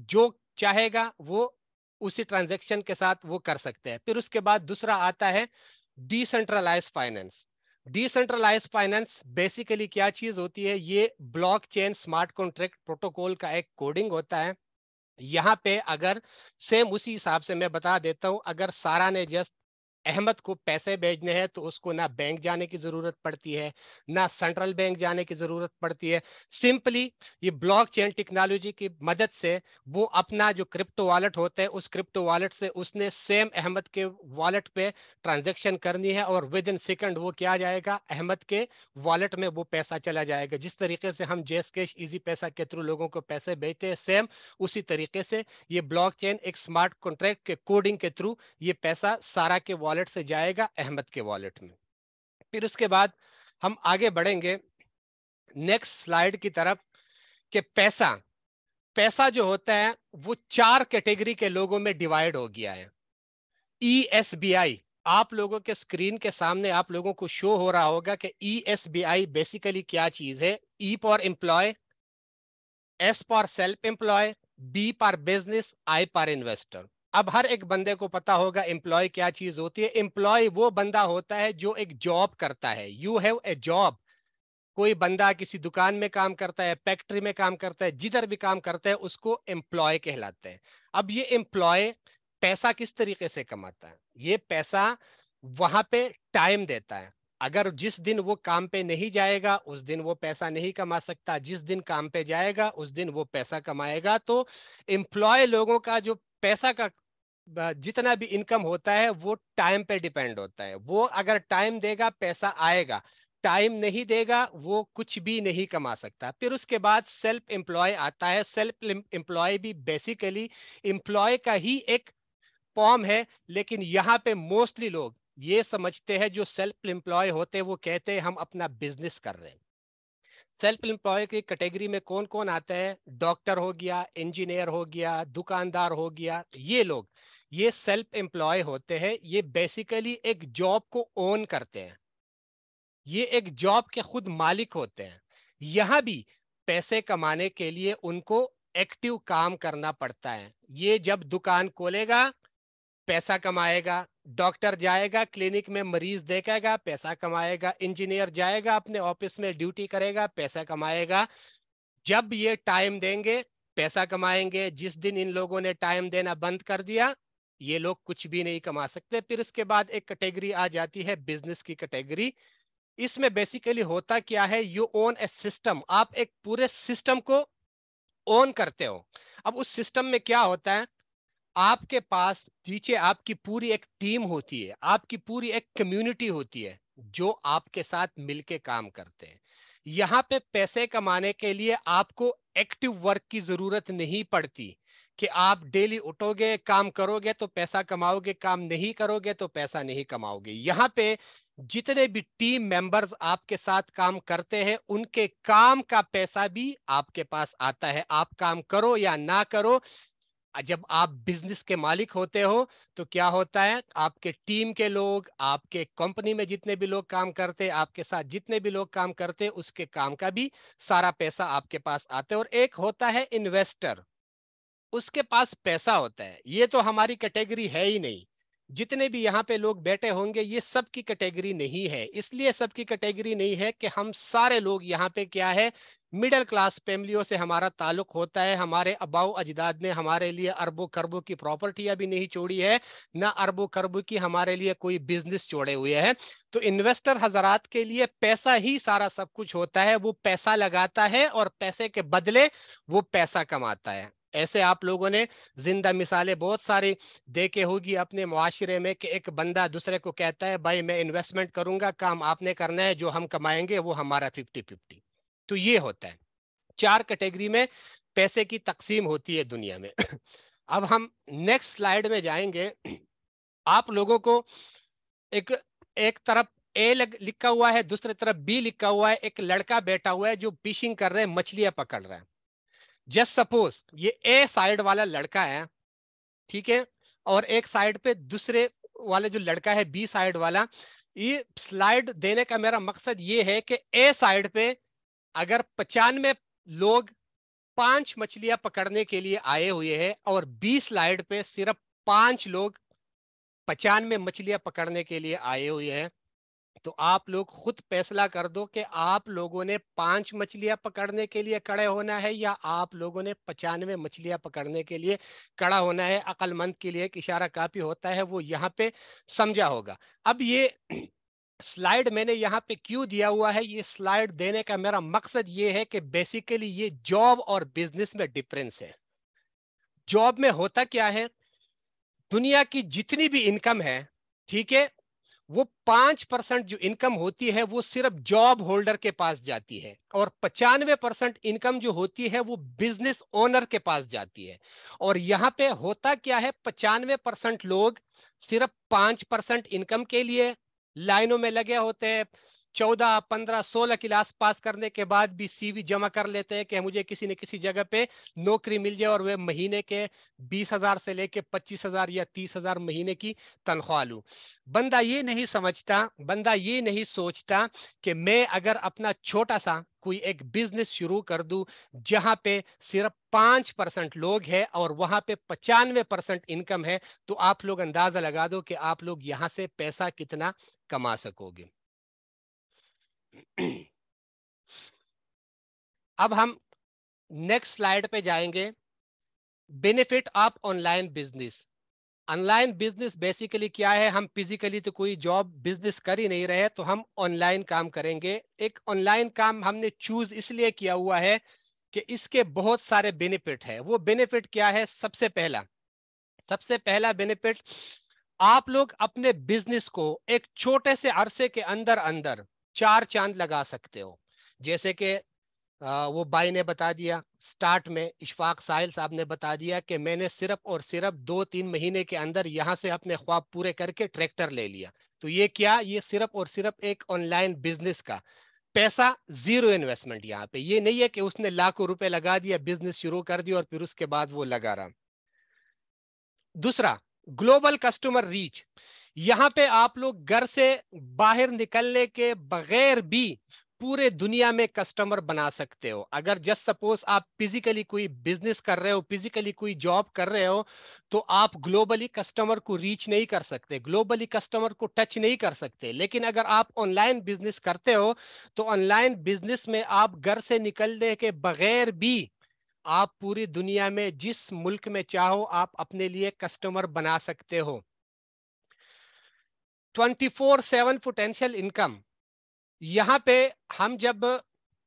जो चाहेगा वो उसी ट्रांजैक्शन के साथ वो कर सकते हैं। फिर उसके बाद दूसरा आता है decentralise finance. Decentralise finance basically क्या चीज होती है? ये ब्लॉकचेन स्मार्ट कॉन्ट्रैक्ट प्रोटोकॉल का एक कोडिंग होता है। यहाँ पे अगर सेम उसी हिसाब से मैं बता देता हूं, अगर सारा ने जस्ट अहमद को पैसे भेजने हैं तो उसको ना बैंक जाने की जरूरत पड़ती है, ना सेंट्रल बैंक जाने की जरूरत पड़ती है। सिंपली ये ब्लॉकचेन टेक्नोलॉजी की मदद से वो अपना जो क्रिप्टो वॉलेट होता है, उस क्रिप्टो वॉलेट से उसने सेम अहमद के वॉलेट पे ट्रांजैक्शन करनी है, और विद इन सेकंड वो क्या जाएगा? अहमद के वॉलेट में वो पैसा चला जाएगा। जिस तरीके से हम जैस कैश इजी पैसा के थ्रू लोगों को पैसे भेजते हैं, सेम उसी तरीके से ये ब्लॉकचेन एक स्मार्ट कॉन्ट्रैक्ट के कोडिंग के थ्रू ये पैसा सारा के वॉलेट से जाएगा अहमद के वॉलेट में। फिर उसके बाद हम आगे बढ़ेंगे नेक्स्ट स्लाइड की तरफ कि पैसा जो होता है वो 4 कैटेगरी के लोगों में डिवाइड हो गया है। ESBI आप लोगों के स्क्रीन के सामने आप लोगों को शो हो रहा होगा कि ESBI बेसिकली क्या चीज है। E for employ, S for self employ, B for business, I for investor. अब हर एक बंदे को पता होगा एम्प्लॉय क्या चीज होती है। एम्प्लॉय वो बंदा होता है जो एक जॉब करता है। You have a job. कोई बंदा किसी दुकान में काम करता है, फैक्ट्री में काम करता है, जिधर भी काम करता है उसको एम्प्लॉय कहलाते हैं। अब ये एम्प्लॉय पैसा किस तरीके से कमाता है? ये पैसा वहां पे टाइम देता है। अगर जिस दिन वो काम पे नहीं जाएगा उस दिन वो पैसा नहीं कमा सकता, जिस दिन काम पे जाएगा उस दिन वो पैसा कमाएगा। तो एम्प्लॉय लोगों का जो पैसा का जितना भी इनकम होता है वो टाइम पे डिपेंड होता है। वो अगर टाइम देगा पैसा आएगा, टाइम नहीं देगा वो कुछ भी नहीं कमा सकता। फिर उसके बाद सेल्फ एम्प्लॉय आता है। सेल्फ एम्प्लॉय भी बेसिकली एम्प्लॉय का ही एक फॉर्म है, लेकिन यहाँ पे मोस्टली लोग ये समझते हैं जो सेल्फ एम्प्लॉय होते हैं वो कहते हैं हम अपना बिजनेस कर रहे हैं। सेल्फ एम्प्लॉय की कैटेगरी में कौन कौन आता है? डॉक्टर हो गया, इंजीनियर हो गया, दुकानदार हो गया। ये लोग ये सेल्फ एम्प्लॉय होते हैं। ये बेसिकली एक जॉब को ओन करते हैं, ये एक जॉब के खुद मालिक होते हैं। यहाँ भी पैसे कमाने के लिए उनको एक्टिव काम करना पड़ता है। ये जब दुकान खोलेगा पैसा कमाएगा, डॉक्टर जाएगा क्लिनिक में मरीज देखेगा पैसा कमाएगा, इंजीनियर जाएगा अपने ऑफिस में ड्यूटी करेगा पैसा कमाएगा। जब ये टाइम देंगे पैसा कमाएंगे। जिस दिन इन लोगों ने टाइम देना बंद कर दिया ये लोग कुछ भी नहीं कमा सकते। फिर इसके बाद एक कैटेगरी आ जाती है बिजनेस की कैटेगरी। इसमें बेसिकली होता क्या है? You own A system. आप एक पूरे सिस्टम को ओन करते हो। अब उस सिस्टम में क्या होता है? आपके पास नीचे आपकी पूरी एक टीम होती है, आपकी पूरी एक कम्युनिटी होती है जो आपके साथ मिलके काम करते हैं। यहाँ पे पैसे कमाने के लिए आपको एक्टिव वर्क की जरूरत नहीं पड़ती कि आप डेली उठोगे काम करोगे तो पैसा कमाओगे, काम नहीं करोगे तो पैसा नहीं कमाओगे। यहाँ पे जितने भी टीम मेंबर्स आपके साथ काम करते हैं उनके काम का पैसा भी आपके पास आता है। आप काम करो या ना करो, जब आप बिजनेस के मालिक होते हो तो क्या होता है, आपके टीम के लोग, आपके कंपनी में जितने भी लोग काम करते, आपके साथ जितने भी लोग काम करते, उसके काम का भी सारा पैसा आपके पास आता है। और एक होता है इन्वेस्टर, उसके पास पैसा होता है। ये तो हमारी कैटेगरी है ही नहीं, जितने भी यहाँ पे लोग बैठे होंगे ये सब की कैटेगरी नहीं है। इसलिए सबकी कैटेगरी नहीं है कि हम सारे लोग यहाँ पे क्या है, मिडिल क्लास फैमिलियों से हमारा ताल्लुक होता है। हमारे अबाऊ अजदाद ने हमारे लिए अरबों खरबों की प्रॉपर्टियां भी नहीं छोड़ी है, ना अरबों खरबों की हमारे लिए कोई बिजनेस छोड़े हुए हैं। तो इन्वेस्टर हजरात के लिए पैसा ही सारा सब कुछ होता है। वो पैसा लगाता है और पैसे के बदले वो पैसा कमाता है। ऐसे आप लोगों ने जिंदा मिसालें बहुत सारी देखे होगी अपने मुआशरे में कि एक बंदा दूसरे को कहता है भाई मैं इन्वेस्टमेंट करूंगा, काम आपने करना है, जो हम कमाएंगे वो हमारा 50-50। तो ये होता है, 4 कैटेगरी में पैसे की तकसीम होती है दुनिया में। अब हम नेक्स्ट स्लाइड में जाएंगे। आप लोगों को एक एक तरफ ए लिखा हुआ है, दूसरी तरफ बी लिखा हुआ है। एक लड़का बैठा हुआ है जो फिशिंग कर रहे हैं, मछलियां पकड़ रहा है। जस्ट सपोज ये ए साइड वाला लड़का है, ठीक है, और एक साइड पे दूसरे वाले जो लड़का है बी साइड वाला। ये स्लाइड देने का मेरा मकसद ये है कि ए साइड पे अगर 95 लोग 5 मछलियां पकड़ने के लिए आए हुए हैं और बी स्लाइड पे सिर्फ 5 लोग 95 मछलियां पकड़ने के लिए आए हुए हैं, तो आप लोग खुद फैसला कर दो कि आप लोगों ने 5 मछलियां पकड़ने के लिए खड़े होना है या आप लोगों ने 95 मछलियां पकड़ने के लिए खड़ा होना है। अक्लमंद के लिए एक इशारा काफी होता है, वो यहाँ पे समझा होगा। अब ये स्लाइड मैंने यहाँ पे क्यों दिया हुआ है, ये स्लाइड देने का मेरा मकसद ये है कि बेसिकली ये जॉब और बिजनेस में डिफरेंस है। जॉब में होता क्या है, दुनिया की जितनी भी इनकम है, ठीक है, वो 5% जो इनकम होती है वो सिर्फ जॉब होल्डर के पास जाती है, और 95% इनकम जो होती है वो बिजनेस ओनर के पास जाती है। और यहाँ पे होता क्या है, 95% लोग सिर्फ 5% इनकम के लिए लाइनों में लगे होते हैं। 14, 15, 16 क्लास पास करने के बाद भी सीवी जमा कर लेते हैं कि मुझे किसी न किसी जगह पे नौकरी मिल जाए और वे महीने के 20,000 से लेके 25,000 या 30,000 महीने की तनख्वाह लूं। बंदा ये नहीं समझता, बंदा ये नहीं सोचता कि मैं अगर अपना छोटा सा कोई एक बिजनेस शुरू कर दूं जहां पे सिर्फ 5% लोग हैं और वहां पे 95% इनकम है, तो आप लोग अंदाजा लगा दो कि आप लोग यहां से पैसा कितना कमा सकोगे। अब हम नेक्स्ट स्लाइड पे जाएंगे, benefit of online business. Online business basically क्या है, हम फिजिकली तो कोई जॉब बिजनेस कर ही नहीं रहे, तो हम ऑनलाइन काम करेंगे। एक ऑनलाइन काम हमने चूज इसलिए किया हुआ है कि इसके बहुत सारे बेनिफिट है। वो बेनिफिट क्या है, सबसे पहला बेनिफिट, आप लोग अपने बिजनेस को एक छोटे से अरसे के अंदर अंदर 4 चांद लगा सकते हो। जैसे कि वो भाई ने बता दिया स्टार्ट में, इशफाक साहिल साहब ने बता दिया कि मैंने सिर्फ और सिर्फ 2-3 महीने के अंदर यहाँ से अपने ख्वाब पूरे करके ट्रैक्टर ले लिया। तो ये क्या, ये सिर्फ और सिर्फ एक ऑनलाइन बिजनेस का पैसा, जीरो इन्वेस्टमेंट। यहाँ पे ये नहीं है कि उसने लाखों रुपए लगा दिया, बिजनेस शुरू कर दिया और फिर उसके बाद वो लगा रहा। दूसरा, ग्लोबल कस्टमर रीच। यहाँ पे आप लोग घर से बाहर निकलने के बगैर भी पूरे दुनिया में कस्टमर बना सकते हो। अगर जस्ट सपोज आप फिजिकली कोई बिजनेस कर रहे हो, फिजिकली कोई जॉब कर रहे हो, तो आप ग्लोबली कस्टमर को रीच नहीं कर सकते, ग्लोबली कस्टमर को टच नहीं कर सकते। लेकिन अगर आप ऑनलाइन बिजनेस करते हो तो ऑनलाइन बिजनेस में आप घर से निकलने के बगैर भी आप पूरी दुनिया में जिस मुल्क में चाहो आप अपने लिए कस्टमर बना सकते हो। 24/7 पोटेंशियल इनकम। यहाँ पे हम जब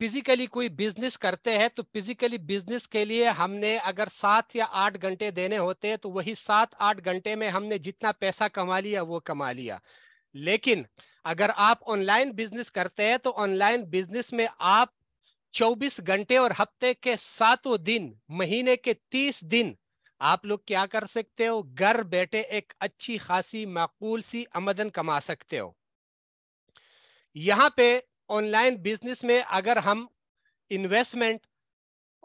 फिजिकली कोई बिजनेस करते हैं तो फिजिकली बिजनेस के लिए हमने अगर 7 या 8 घंटे देने होते हैं, तो वही 7-8 घंटे में हमने जितना पैसा कमा लिया वो कमा लिया। लेकिन अगर आप ऑनलाइन बिजनेस करते हैं तो ऑनलाइन बिजनेस में आप 24 घंटे और हफ्ते के 7 दिन, महीने के 30 दिन आप लोग क्या कर सकते हो, घर बैठे एक अच्छी खासी माकूल सी आमदन कमा सकते हो। यहाँ पे ऑनलाइन बिजनेस में अगर हम इन्वेस्टमेंट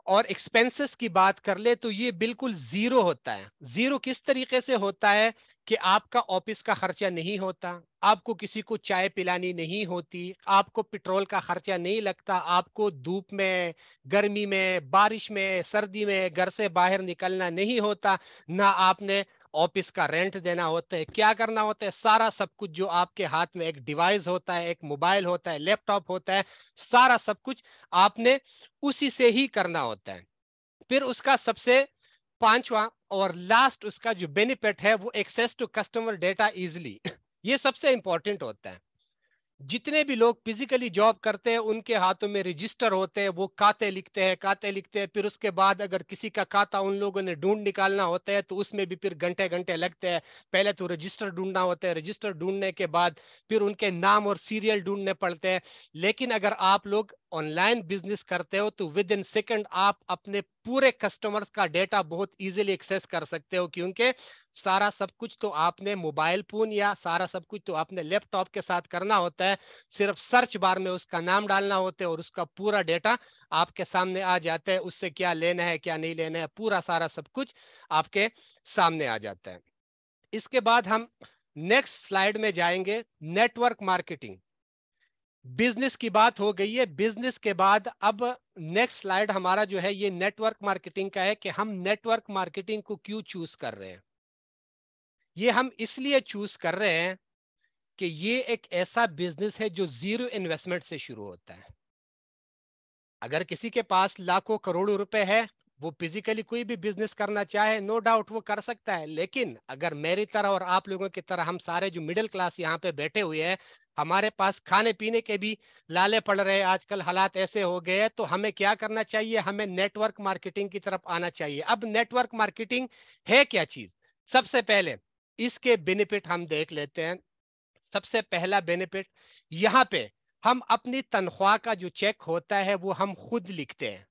اور ایکسپینسز کی بات کر لے تو یہ بالکل زیرو ہوتا ہے. زیرو کس طریقے سے ہوتا ہے کہ آپ کا آفس کا خرچہ نہیں ہوتا, آپ کو کسی کو چائے پلانی نہیں ہوتی, آپ کو پیٹرول کا خرچہ نہیں لگتا, آپ کو دھوپ میں, گرمی میں, بارش میں, سردی میں گھر سے باہر نکلنا نہیں ہوتا, نہ آپ نے آفس کا رینٹ دینا ہوتا ہے. کیا کرنا ہوتا ہے, سارا سب کچھ جو آپ کے ہاتھ میں ایک ڈیوائس ہوتا ہے, ایک موبائل ہوتا ہے, لیپ ٹاپ ہوتا ہے, سارا سب کچھ آپ نے اسی سے ہی کرنا ہوتا ہے. پھر اس کا سب سے پانچواں اور لاسٹ اس کا جو بینیفٹ ہے وہ access to customer data easily. یہ سب سے امپورٹنٹ ہوتا ہے. جتنے بھی لوگ فزیکلی جاب کرتے ہیں ان کے ہاتھوں میں رجسٹر ہوتے ہیں, وہ کھاتے لکھتے ہیں, پھر اس کے بعد اگر کسی کا کھاتا ان لوگوں نے ڈھونڈ نکالنا ہوتا ہے تو اس میں بھی پھر گھنٹے لگتے ہیں. پہلے تو رجسٹر ڈھونڈنا ہوتا ہے, رجسٹر ڈھونڈنے کے بعد پھر ان کے نام اور سیریل ڈھونڈنے پڑتے ہیں. لیکن اگر آپ لوگ آن لائن بزنس کرتے ہو تو ود ان سیکنڈ آپ اپنے پورے کسٹمرز کا ڈیٹا بہت ایزیلی ایکسیس کر سکتے ہو, کیونکہ سارا سب کچھ تو آپ نے موبائل فون یا سارا سب کچھ تو آپ نے لیپ ٹاپ کے ساتھ کرنا ہوتا ہے. صرف سرچ بار میں اس کا نام ڈالنا ہوتا ہے اور اس کا پورا ڈیٹا آپ کے سامنے آ جاتا ہے. اس سے کیا لینا ہے کیا نہیں لینا ہے پورا سارا سب کچھ آپ کے سامنے آ جاتا ہے. اس کے بعد ہم نیکسٹ سلائیڈ میں جائیں گے. Net work marketing. بزنس کی بات ہو گئی ہے. بزنس کے بعد اب نیکسٹ سلائیڈ ہمارا جو ہے یہ نیٹ ورک مارکیٹنگ کا ہے کہ ہم نیٹ ورک مارکیٹنگ کو کیوں چوز کر رہے ہیں. یہ ہم اس لیے چوز کر رہے ہیں کہ یہ ایک ایسا بزنس ہے جو زیرو انویسٹمنٹ سے شروع ہوتا ہے. اگر کسی کے پاس لاکھوں کروڑوں روپے ہے, وہ فزیکلی کوئی بھی بزنس کرنا چاہے نو ڈاؤٹ وہ کر سکتا ہے. لیکن اگر میری طرح اور آپ لوگوں کی طرح ہم سارے جو مڈل کلاس یہاں پہ بیٹھے ہوئے ہیں, ہمارے پاس کھانے پینے کے بھی لالے پڑ رہے ہیں, آج کل حالات ایسے ہو گئے ہیں, تو ہمیں کیا کرنا چاہیے, ہمیں نیٹ ورک مارکیٹنگ کی طرف آنا چاہیے. اب نیٹ ورک مارکیٹنگ ہے کیا چیز؟ سب سے پہلے اس کے بینیفٹ ہم دیکھ لیتے ہیں. سب سے پہلا بینیفٹ, یہاں پہ ہم اپنی تنخواہ کا جو چیک ہوتا ہے وہ ہم خود لکھتے ہیں.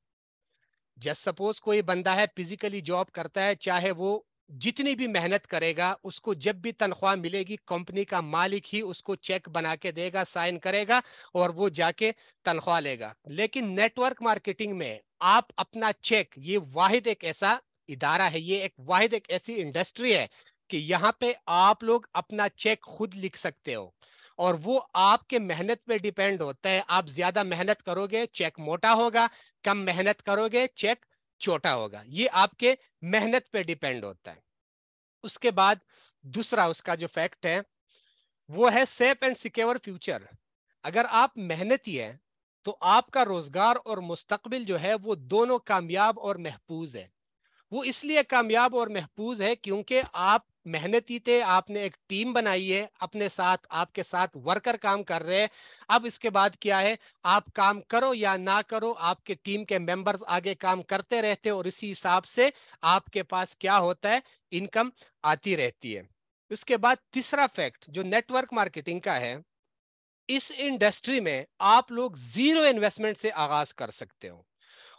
جسٹ سپوز کوئی بندہ ہے فزیکلی جاب کرتا ہے, چاہے وہ جتنی بھی محنت کرے گا, اس کو جب بھی تنخواہ ملے گی کمپنی کا مالک ہی اس کو چیک بنا کے دے گا, سائن کرے گا اور وہ جا کے تنخواہ لے گا. لیکن نیٹ ورک مارکیٹنگ میں آپ اپنا چیک, یہ واحد ایک ایسا ادارہ ہے, یہ ایک واحد ایک ایسی انڈسٹری ہے کہ یہاں پہ آپ لوگ اپنا چیک خود لکھ سکتے ہو, اور وہ آپ کے محنت پہ ڈیپینڈ ہوتا ہے. آپ زیادہ محنت کرو گے چیک موٹا ہوگا, کم محنت کرو گے چیک چھوٹا ہوگا. یہ آپ کے محنت پہ ڈیپینڈ ہوتا ہے. اس کے بعد دوسرا اس کا جو فیکٹ ہے وہ ہے سیف اینڈ سیکیور فیوچر. اگر آپ محنتی ہیں تو آپ کا روزگار اور مستقبل جو ہے وہ دونوں کامیاب اور محفوظ ہے. وہ اس لیے کامیاب اور محفوظ ہے کیونکہ آپ محنتی تھے, آپ نے ایک ٹیم بنائی ہے, اپنے ساتھ آپ کے ساتھ ورکر کام کر رہے ہیں. اب اس کے بعد کیا ہے, آپ کام کرو یا نہ کرو, آپ کے ٹیم کے ممبرز آگے کام کرتے رہتے اور اسی حساب سے آپ کے پاس کیا ہوتا ہے, انکم آتی رہتی ہے. اس کے بعد تیسرا فیکٹ جو نیٹ ورک مارکیٹنگ کا ہے, اس انڈسٹری میں آپ لوگ زیرو انویسٹمنٹ سے آغاز کر سکتے ہو.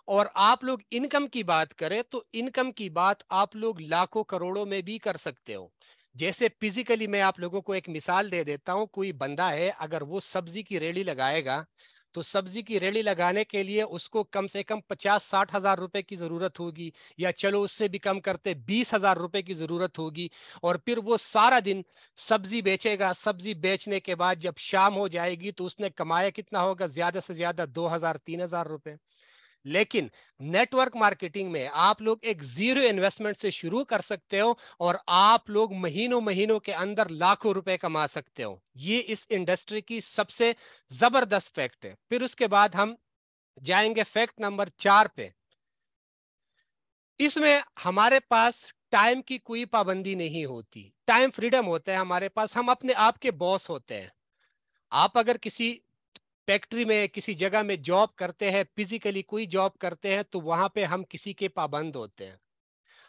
اور آپ لوگ انکم کی بات کریں تو انکم کی بات آپ لوگ لاکھوں کروڑوں میں بھی کر سکتے ہو. جیسے فزیکلی میں آپ لوگوں کو ایک مثال دے دیتا ہوں. کوئی بندہ ہے, اگر وہ سبزی کی ریڑھی لگائے گا تو سبزی کی ریڑھی لگانے کے لیے اس کو کم سے کم 50-60 ہزار روپے کی ضرورت ہوگی, یا چلو اس سے بھی کم کرتے 20 ہزار روپے کی ضرورت ہوگی. اور پھر وہ سارا دن سبزی بیچے گا. سبزی بیچنے کے بعد جب شام ہو جائے گی تو اس نے کمایا کتنا ہوگا, زیادہ سے زیادہ 2000-3000 روپے. لیکن نیٹ ورک مارکیٹنگ میں آپ لوگ ایک زیرو انویسٹمنٹ سے شروع کر سکتے ہو اور آپ لوگ مہینوں کے اندر لاکھوں روپے کما سکتے ہو. یہ اس انڈسٹری کی سب سے زبردست فیکٹ ہے. پھر اس کے بعد ہم جائیں گے فیکٹ نمبر 4 پہ. اس میں ہمارے پاس ٹائم کی کوئی پابندی نہیں ہوتی, ٹائم فریڈم ہوتا ہے ہمارے پاس. ہم اپنے آپ کے باس ہوتے ہیں. آپ اگر کسی فیکٹری میں کسی جگہ میں جاب کرتے ہیں, فزیکلی کوئی جاب کرتے ہیں, تو وہاں پہ ہم کسی کے پابند ہوتے ہیں.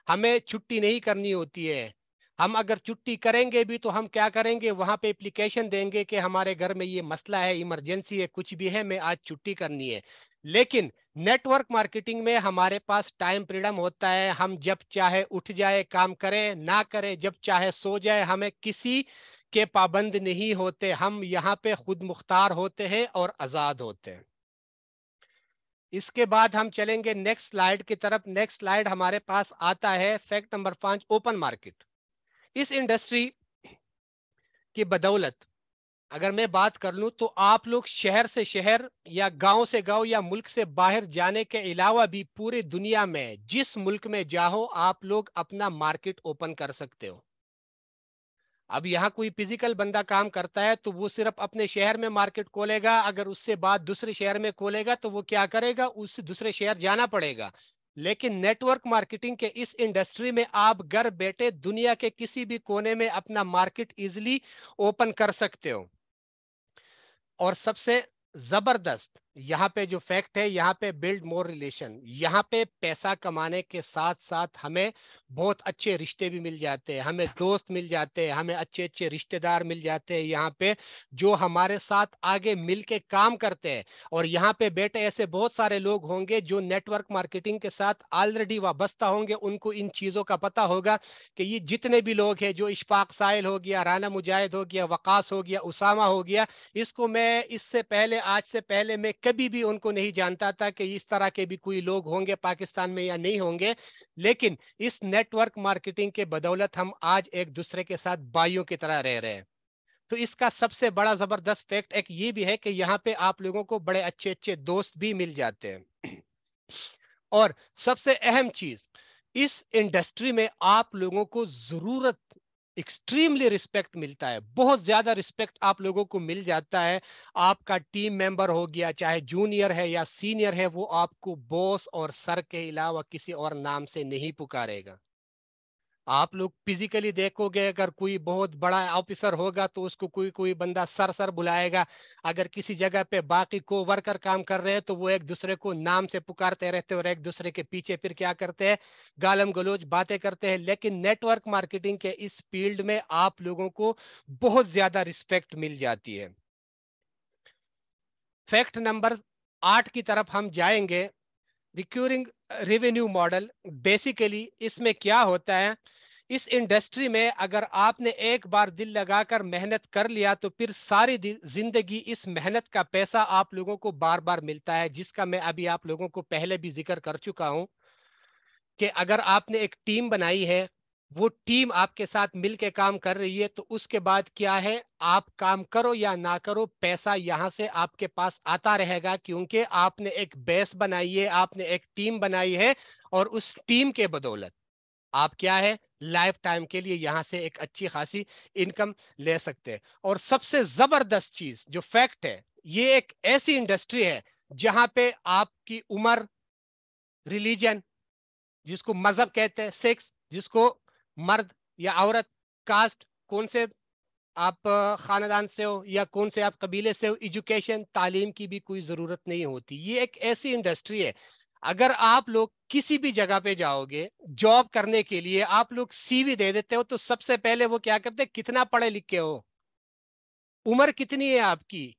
ہمیں چھٹی نہیں کرنی ہوتی ہے. ہم اگر چھٹی کریں گے بھی تو ہم کیا کریں گے, وہاں پہ اپلیکیشن دیں گے کہ ہمارے گھر میں یہ مسئلہ ہے, ایمرجنسی ہے, کچھ بھی ہے, میں آج چھٹی کرنی ہے. لیکن نیٹ ورک مارکیٹنگ میں ہمارے پاس ٹائم فریڈم ہوتا ہے. ہم جب چاہے اٹھ جائے کام کریں, نہ کرے, جب چاہے سو جائے, ہمیں کسی کے پابند نہیں ہوتے. ہم یہاں پہ خود مختار ہوتے ہیں اور آزاد ہوتے ہیں. इसके बाद हम चलेंगे नेक्स्ट स्लाइड की तरफ। नेक्स्ट स्लाइड हमारे पास आता है फैक्ट नंबर 5, ओपन मार्केट। इस इंडस्ट्री की बदौलत अगर मैं बात कर लूं तो आप लोग शहर से शहर या गांव से गांव या मुल्क से बाहर जाने के अलावा भी पूरी दुनिया में जिस मुल्क में जाओ आप लोग अपना मार्केट ओपन कर सकते हो। अब यहाँ कोई फिजिकल बंदा काम करता है तो वो सिर्फ अपने शहर में मार्केट खोलेगा, अगर उससे बात दूसरे शहर में खोलेगा तो वो क्या करेगा, उस दूसरे शहर जाना पड़ेगा। लेकिन नेटवर्क मार्केटिंग के इस इंडस्ट्री में आप घर बैठे दुनिया के किसी भी कोने में अपना मार्केट इजीली ओपन कर सकते हो। और सबसे जबरदस्त यहाँ पे जो फैक्ट है, यहाँ पे बिल्ड मोर रिलेशन, यहाँ पे पैसा कमाने के साथ साथ हमें बहुत अच्छे रिश्ते भी मिल जाते हैं, हमें दोस्त मिल जाते हैं, हमें अच्छे अच्छे रिश्तेदार मिल जाते हैं यहाँ पे जो हमारे साथ आगे मिल के काम करते हैं। और यहाँ पे बैठे ऐसे बहुत सारे लोग होंगे जो नेटवर्क मार्केटिंग के साथ ऑलरेडी वाबस्ता होंगे, उनको इन चीज़ों का पता होगा कि ये जितने भी लोग हैं, जो इशफाक साहिल हो गया, राना मुजाहिद हो गया, वकास हो गया, उसामा हो गया, इसको मैं इससे पहले, आज से पहले मैं कभी भी उनको नहीं जानता था कि इस तरह के भी कोई लोग होंगे पाकिस्तान में या नहीं होंगे। लेकिन इस नेटवर्क मार्केटिंग के बदौलत हम आज एक दूसरे के साथ भाइयों की तरह रह रहे हैं। तो इसका सबसे बड़ा जबरदस्त फैक्ट एक ये भी है कि यहाँ पे आप लोगों को बड़े अच्छे अच्छे दोस्त भी मिल जाते हैं। और सबसे अहम चीज, इस इंडस्ट्री में आप लोगों को जरूरत एक्सट्रीमली रिस्पेक्ट मिलता है, बहुत ज्यादा रिस्पेक्ट आप लोगों को मिल जाता है। आपका टीम मेंबर हो गया, चाहे जूनियर है या सीनियर है, वो आपको बॉस और सर के अलावा किसी और नाम से नहीं पुकारेगा। आप लोग फिजिकली देखोगे, अगर कोई बहुत बड़ा ऑफिसर होगा तो उसको कोई कोई बंदा सर सर बुलाएगा। अगर किसी जगह पे बाकी को वर्कर काम कर रहे हैं तो वो एक दूसरे को नाम से पुकारते रहते हैं और एक दूसरे के पीछे फिर क्या करते हैं, गालम गलोच बातें करते हैं। लेकिन नेटवर्क मार्केटिंग के इस फील्ड में आप लोगों को बहुत ज्यादा रिस्पेक्ट मिल जाती है। फैक्ट नंबर 8 की तरफ हम जाएंगे, रिक्यूरिंग रेवेन्यू मॉडल। बेसिकली इसमें क्या होता है, इस इंडस्ट्री में अगर आपने एक बार दिल लगाकर मेहनत कर लिया तो फिर सारी जिंदगी इस मेहनत का पैसा आप लोगों को बार बार मिलता है, जिसका मैं अभी आप लोगों को पहले भी जिक्र कर चुका हूं कि अगर आपने एक टीम बनाई है, वो टीम आपके साथ मिलके काम कर रही है, तो उसके बाद क्या है, आप काम करो या ना करो, पैसा यहां से आपके पास आता रहेगा, क्योंकि आपने एक बेस बनाई है, आपने एक टीम बनाई है। और उस टीम के बदौलत आप क्या है, लाइफ टाइम के लिए यहां से एक अच्छी खासी इनकम ले सकते हैं। और सबसे जबरदस्त चीज जो फैक्ट है, ये एक ऐसी इंडस्ट्री है जहां पे आपकी उम्र, रिलीजन जिसको मजहब कहते हैं, सेक्स जिसको मर्द या औरत, कास्ट कौन से आप खानदान से हो या कौन से आप कबीले से हो, एजुकेशन तालीम की भी कोई जरूरत नहीं होती। ये एक ऐसी इंडस्ट्री है, अगर आप लोग किसी भी जगह पे जाओगे जॉब करने के लिए, आप लोग सीवी दे देते हो तो सबसे पहले वो क्या करते हैं, कितना पढ़े लिखे हो, उम्र कितनी है आपकी,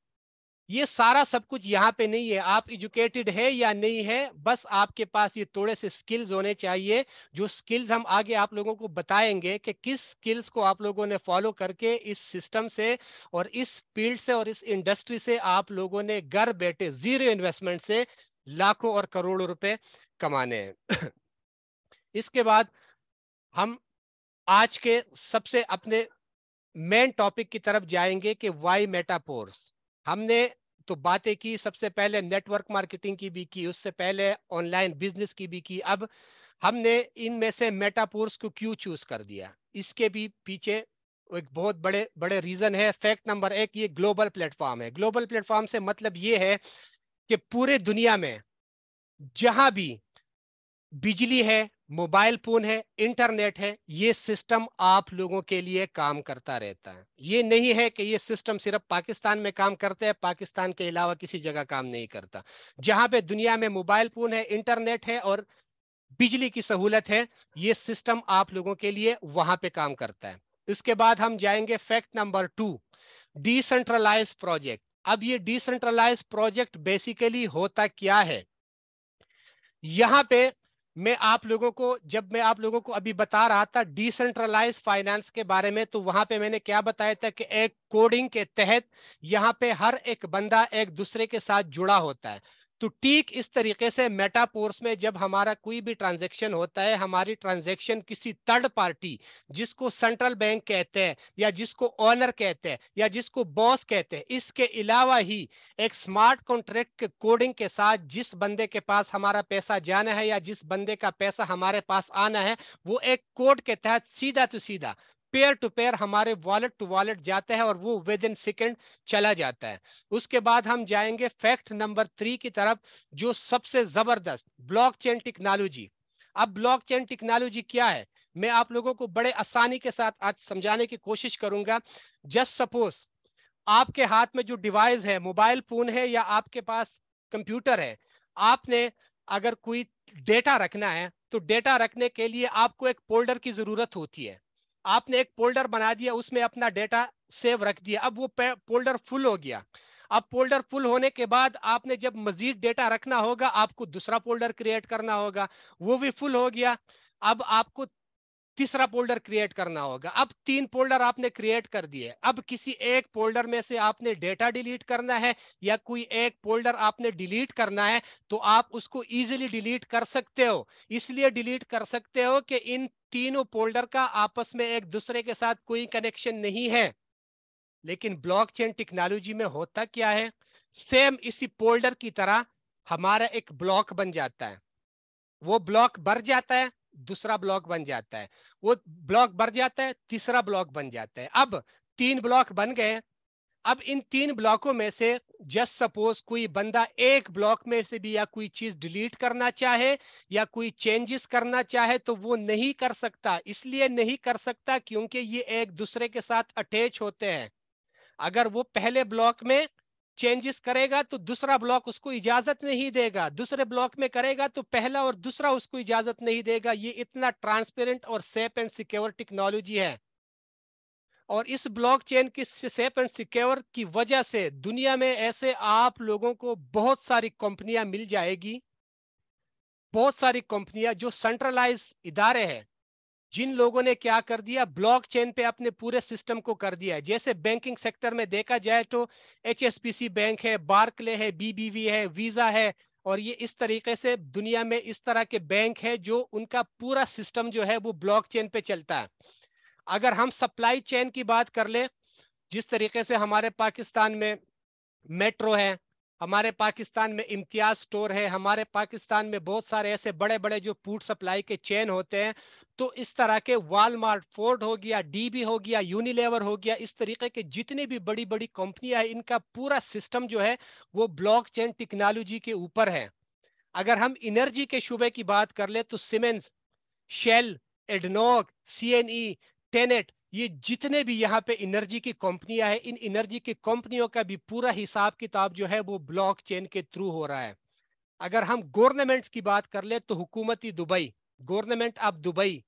ये सारा सब कुछ यहाँ पे नहीं है। आप एजुकेटेड है या नहीं है, बस आपके पास ये थोड़े से स्किल्स होने चाहिए, जो स्किल्स हम आगे आप लोगों को बताएंगे कि किस स्किल्स को आप लोगों ने फॉलो करके इस सिस्टम से और इस फील्ड से और इस इंडस्ट्री से आप लोगों ने घर बैठे जीरो इन्वेस्टमेंट से लाखों और करोड़ों रुपए कमाने हैं। इसके बाद हम आज के सबसे अपने मेन टॉपिक की तरफ जाएंगे कि वाई मेटाफोर्स। हमने तो बातें की, सबसे पहले नेटवर्क मार्केटिंग की भी की, उससे पहले ऑनलाइन बिजनेस की भी की। अब हमने इनमें से मेटाफोर्स को क्यों चूज कर दिया, इसके भी पीछे एक बहुत बड़े बड़े रीजन है। फैक्ट नंबर 1, ये ग्लोबल प्लेटफॉर्म है। ग्लोबल प्लेटफॉर्म से मतलब ये है कि पूरे दुनिया में जहां भी बिजली है, मोबाइल फोन है, इंटरनेट है, ये सिस्टम आप लोगों के लिए काम करता रहता है। ये नहीं है कि ये सिस्टम सिर्फ पाकिस्तान में काम करता है, पाकिस्तान के अलावा किसी जगह काम नहीं करता। जहां पे दुनिया में मोबाइल फोन है, इंटरनेट है और बिजली की सहूलत है, ये सिस्टम आप लोगों के लिए वहां पे काम करता है। इसके बाद हम जाएंगे फैक्ट नंबर 2, डिसेंट्रलाइज प्रोजेक्ट। अब ये डिसेंट्रलाइज प्रोजेक्ट बेसिकली होता क्या है, यहां पे मैं आप लोगों को, जब मैं आप लोगों को अभी बता रहा था डिसेंट्रलाइज फाइनेंस के बारे में, तो वहां पे मैंने क्या बताया था कि एक कोडिंग के तहत यहां पे हर एक बंदा एक दूसरे के साथ जुड़ा होता है। तो ठीक इस तरीके से मेटापोर्स में जब हमारा कोई भी ट्रांजैक्शन होता है, हमारी ट्रांजैक्शन किसी थर्ड पार्टी, जिसको सेंट्रल बैंक कहते हैं या जिसको ऑनर कहते हैं या जिसको बॉस कहते हैं, इसके अलावा ही एक स्मार्ट कॉन्ट्रैक्ट के कोडिंग के साथ जिस बंदे के पास हमारा पैसा जाना है या जिस बंदे का पैसा हमारे पास आना है, वो एक कोड के तहत सीधा तो सीधा पेयर टू पेयर हमारे वॉलेट टू वॉलेट जाता है और वो विद इन सेकेंड चला जाता है। उसके बाद हम जाएंगे फैक्ट नंबर 3 की तरफ, जो सबसे जबरदस्त ब्लॉकचेन टेक्नोलॉजी। अब ब्लॉकचेन टेक्नोलॉजी क्या है, मैं आप लोगों को बड़े आसानी के साथ आज समझाने की कोशिश करूंगा। जस्ट सपोज आपके हाथ में जो डिवाइस है, मोबाइल फोन है या आपके पास कंप्यूटर है, आपने अगर कोई डेटा रखना है तो डेटा रखने के लिए आपको एक फोल्डर की जरूरत होती है। आपने एक फोल्डर बना दिया, उसमें अपना डेटा सेव रख दिया, अब वो फोल्डर फुल हो गया। अब फोल्डर फुल होने के बाद आपने जब मजीद डेटा रखना होगा, आपको दूसरा फोल्डर क्रिएट करना होगा, वो भी फुल हो गया। अब आपको तीसरा फोल्डर क्रिएट करना होगा। अब 3 फोल्डर आपने क्रिएट कर दिए। अब किसी एक फोल्डर में से आपने डेटा डिलीट करना है या कोई एक फोल्डर आपने डिलीट करना है, तो आप उसको इजीली डिलीट कर सकते हो। इसलिए डिलीट कर सकते हो कि इन तीनों फोल्डर का आपस में एक दूसरे के साथ कोई कनेक्शन नहीं है। लेकिन ब्लॉकचेन टेक्नोलॉजी में होता क्या है, सेम इसी फोल्डर की तरह हमारा एक ब्लॉक बन जाता है। वो ब्लॉक भर जाता है, दूसरा ब्लॉक बन जाता है, वो ब्लॉक भर जाता है, तीसरा ब्लॉक बन जाता है। अब 3 ब्लॉक बन गए। अब इन 3 ब्लॉकों में से जस्ट सपोज कोई बंदा एक ब्लॉक में से भी या कोई चीज डिलीट करना चाहे या कोई चेंजेस करना चाहे तो वो नहीं कर सकता। इसलिए नहीं कर सकता क्योंकि ये एक दूसरे के साथ अटैच होते हैं। अगर वो पहले ब्लॉक में चेंजेस करेगा तो दूसरा ब्लॉक उसको इजाजत नहीं देगा, दूसरे ब्लॉक में करेगा तो पहला और दूसरा उसको इजाजत नहीं देगा। ये इतना ट्रांसपेरेंट और सेफ एंड सिक्योर टेक्नोलॉजी है। और इस ब्लॉकचेन की सेफ एंड सिक्योर की वजह से दुनिया में ऐसे आप लोगों को बहुत सारी कंपनियां मिल जाएगी, बहुत सारी कंपनियां जो सेंट्रलाइज इदारे हैं, जिन लोगों ने क्या कर दिया, ब्लॉकचेन पे अपने पूरे सिस्टम को कर दिया है। जैसे बैंकिंग सेक्टर में देखा जाए तो HSBC बैंक है, बार्कले है, BBV है, वीजा है, और ये इस तरीके से दुनिया में इस तरह के बैंक है जो उनका पूरा सिस्टम जो है वो ब्लॉकचेन पे चलता है। अगर हम सप्लाई चेन की बात कर ले, जिस तरीके से हमारे पाकिस्तान में मेट्रो है, हमारे पाकिस्तान में इम्तियाज स्टोर है, हमारे पाकिस्तान में बहुत सारे ऐसे बड़े बड़े जो फूड सप्लाई के चेन होते हैं, तो इस तरह के वॉलमार्ट, फोर्ड हो गया, DB हो गया, यूनिलेवर हो गया, इस तरीके के जितनी भी बड़ी बड़ी कंपनियां हैं, इनका पूरा सिस्टम जो है वो ब्लॉकचेन टेक्नोलॉजी के ऊपर है। अगर हम एनर्जी के शुबे की बात कर ले तो Siemens, Shell, ADNOC, CNE, Tenet, ये जितने भी यहाँ पे एनर्जी की कंपनियां हैं, इन एनर्जी की कंपनियों का भी पूरा हिसाब किताब जो है वो ब्लॉकचेन के थ्रू हो रहा है। अगर हम गवर्नमेंट्स की बात कर ले तो हुकूमती दुबई, गवर्नमेंट ऑफ दुबई,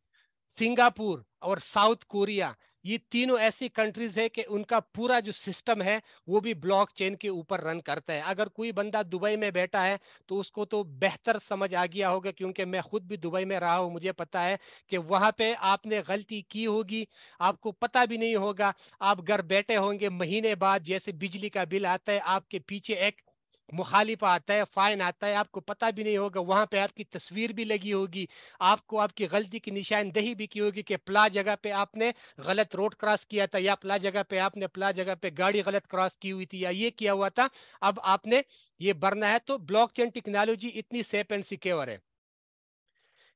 सिंगापुर और साउथ कोरिया, ये तीनों ऐसी कंट्रीज है कि उनका पूरा जो सिस्टम है वो भी ब्लॉकचेन के ऊपर रन करता है। अगर कोई बंदा दुबई में बैठा है तो उसको तो बेहतर समझ आ गया होगा, क्योंकि मैं खुद भी दुबई में रहा हूँ, मुझे पता है कि वहाँ पे आपने गलती की होगी, आपको पता भी नहीं होगा, आप घर बैठे होंगे, महीने बाद जैसे बिजली का बिल आता है, आपके पीछे एक मुखालिफा आता है, फाइन आता है, आपको पता भी नहीं होगा, वहां पे आपकी तस्वीर भी लगी होगी, आपको आपकी गलती की निशानदेही भी की होगी कि प्ला जगह पे आपने गलत रोड क्रॉस किया था, या प्ला जगह पे आपने प्ला जगह पे गाड़ी गलत क्रॉस की हुई थी, या ये किया हुआ था, अब आपने ये भरना है। तो ब्लॉकचेन टेक्नोलॉजी इतनी सेफ एंड सिक्योर है।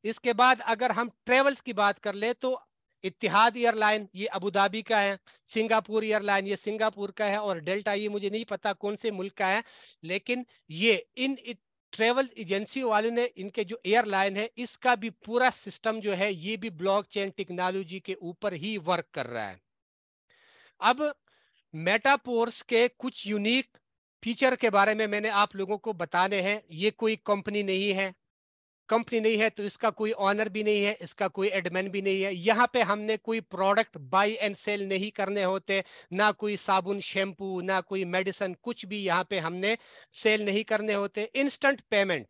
इसके बाद अगर हम ट्रेवल्स की बात कर ले तो इत्तिहाद एयरलाइन ये अबू धाबी का है, सिंगापुर एयरलाइन ये सिंगापुर का है, और डेल्टा ये मुझे नहीं पता कौन से मुल्क का है, लेकिन ये इन ट्रेवल एजेंसी वालों ने, इनके जो एयरलाइन है इसका भी पूरा सिस्टम जो है ये भी ब्लॉकचेन टेक्नोलॉजी के ऊपर ही वर्क कर रहा है। अब मेटापोर्स के कुछ यूनिक फीचर के बारे में मैंने आप लोगों को बताने हैं। ये कोई कंपनी नहीं है, कंपनी नहीं है तो इसका कोई ऑनर भी नहीं है, इसका कोई एडमिन भी नहीं है। यहाँ पे हमने कोई प्रोडक्ट बाई एंड सेल नहीं करने होते, ना कोई साबुन, शैम्पू, ना कोई मेडिसिन, कुछ भी यहाँ पे हमने सेल नहीं करने होते। इंस्टेंट पेमेंट,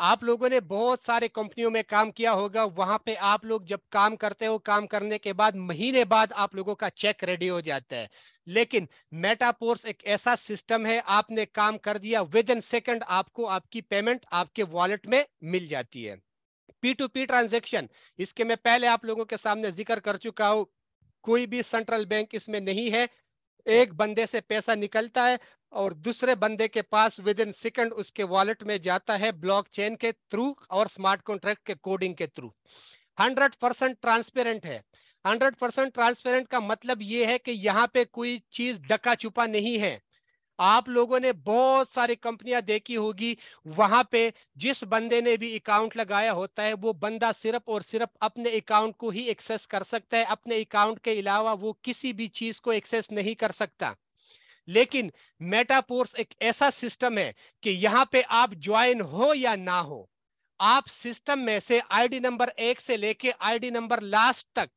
आप लोगों ने बहुत सारे कंपनियों में काम किया होगा, वहां पे आप लोग जब काम करते हो, काम करने के बाद महीने बाद आप लोगों का चेक रेडी हो जाता है। लेकिन मेटापोर्स एक ऐसा सिस्टम है, आपने काम कर दिया, विद इन सेकंड आपको आपकी पेमेंट आपके वॉलेट में मिल जाती है। P2P ट्रांजैक्शन, इसके मैं पहले आप लोगों के सामने जिक्र कर चुका हूं, कोई भी सेंट्रल बैंक इसमें नहीं है। एक बंदे से पैसा निकलता है और दूसरे बंदे के पास विद इन सेकंड उसके वॉलेट में जाता है, ब्लॉकचेन के थ्रू और स्मार्ट कॉन्ट्रैक्ट के कोडिंग के थ्रू। 100% ट्रांसपेरेंट है। 100% ट्रांसपेरेंट का मतलब ये है कि यहाँ पे कोई चीज डका छुपा नहीं है। आप लोगों ने बहुत सारी कंपनियां देखी होगी, वहां पे जिस बंदे ने भी अकाउंट लगाया होता है वो बंदा सिर्फ और सिर्फ अपने अकाउंट को ही एक्सेस कर सकता है, अपने अकाउंट के अलावा वो किसी भी चीज को एक्सेस नहीं कर सकता। लेकिन मेटापोर्स एक ऐसा सिस्टम है कि यहाँ पे आप ज्वाइन हो या ना हो, आप सिस्टम में से आईडी नंबर 1 से लेके आईडी नंबर लास्ट तक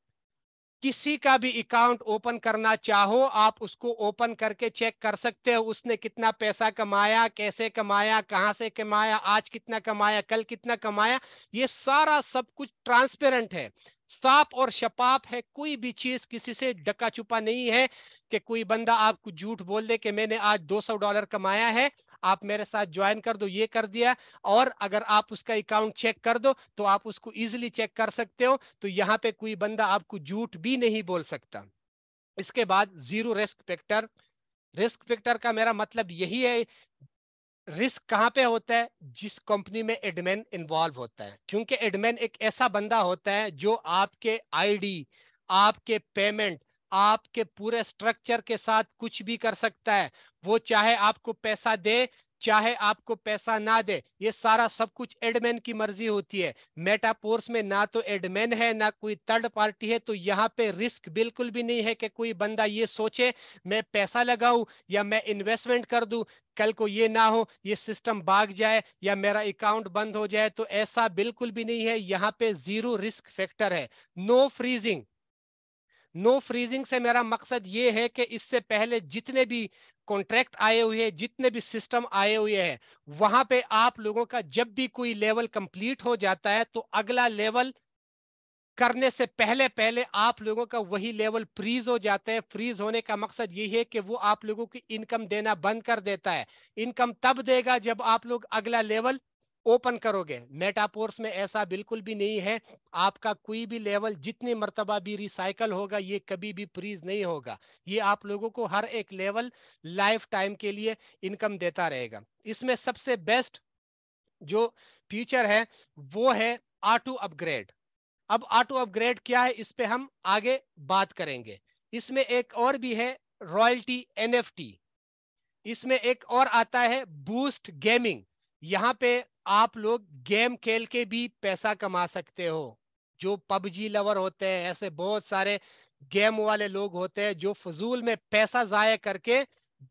किसी का भी अकाउंट ओपन करना चाहो, आप उसको ओपन करके चेक कर सकते हो, उसने कितना पैसा कमाया, कैसे कमाया, कहां से कमाया, आज कितना कमाया, कल कितना कमाया। ये सारा सब कुछ ट्रांसपेरेंट है, साफ और शफाफ है। कोई भी चीज किसी से डका छुपा नहीं है कि कोई बंदा आपको झूठ बोल दे कि मैंने आज $200 कमाया है, आप मेरे साथ ज्वाइन कर दो, ये कर दिया। और अगर आप उसका अकाउंट चेक कर दो तो आप उसको इजीली चेक कर सकते हो, तो यहाँ पे कोई बंदा आपको झूठ भी नहीं बोल सकता। इसके बाद zero risk factor. Risk factor का मेरा मतलब यही है, रिस्क कहाँ पे होता है, जिस कंपनी में एडमिन इन्वॉल्व होता है, क्योंकि एडमिन एक ऐसा बंदा होता है जो आपके आईडी, आपके पेमेंट, आपके पूरे स्ट्रक्चर के साथ कुछ भी कर सकता है। वो चाहे आपको पैसा दे, चाहे आपको पैसा ना दे, ये सारा सब कुछ एडमिन की मर्जी होती है। मेटापोर्स में ना तो एडमिन है ना कोई थर्ड पार्टी है, तो यहाँ पे रिस्क बिल्कुल भी नहीं है कि कोई बंदा ये सोचे मैं पैसा लगाऊं या मैं इन्वेस्टमेंट कर दूं, कल को ये ना हो ये सिस्टम भाग जाए या मेरा अकाउंट बंद हो जाए, तो ऐसा बिल्कुल भी नहीं है। यहाँ पे जीरो रिस्क फैक्टर है। No freezing. नो फ्रीजिंग से मेरा मकसद ये है कि इससे पहले जितने भी कॉन्ट्रैक्ट आए हुए हैं, जितने भी सिस्टम आए हुए हैं, वहां पे आप लोगों का जब भी कोई लेवल कंप्लीट हो जाता है तो अगला लेवल करने से पहले पहले आप लोगों का वही लेवल फ्रीज हो जाता है। फ्रीज होने का मकसद यही है कि वो आप लोगों की इनकम देना बंद कर देता है। इनकम तब देगा जब आप लोग अगला लेवल ओपन करोगे। मेटापोर्स में ऐसा बिल्कुल भी नहीं है। आपका कोई भी लेवल जितनी मर्तबा भी रिसाइकल होगा ये कभी भी फ्रीज नहीं होगा। ये आप लोगों को हर एक लेवल लाइफ टाइम के लिए इनकम देता रहेगा। इसमें सबसे बेस्ट जो फीचर है वो है ऑटो अपग्रेड। अब ऑटो अपग्रेड क्या है, इस पे हम आगे बात करेंगे। इसमें एक और भी है रॉयल्टी NFT। इसमें एक और आता है बूस्ट गेमिंग। यहाँ पे आप लोग गेम खेल के भी पैसा कमा सकते हो। जो पबजी लवर होते हैं, ऐसे बहुत सारे गेम वाले लोग होते हैं जो फजूल में पैसा जाया करके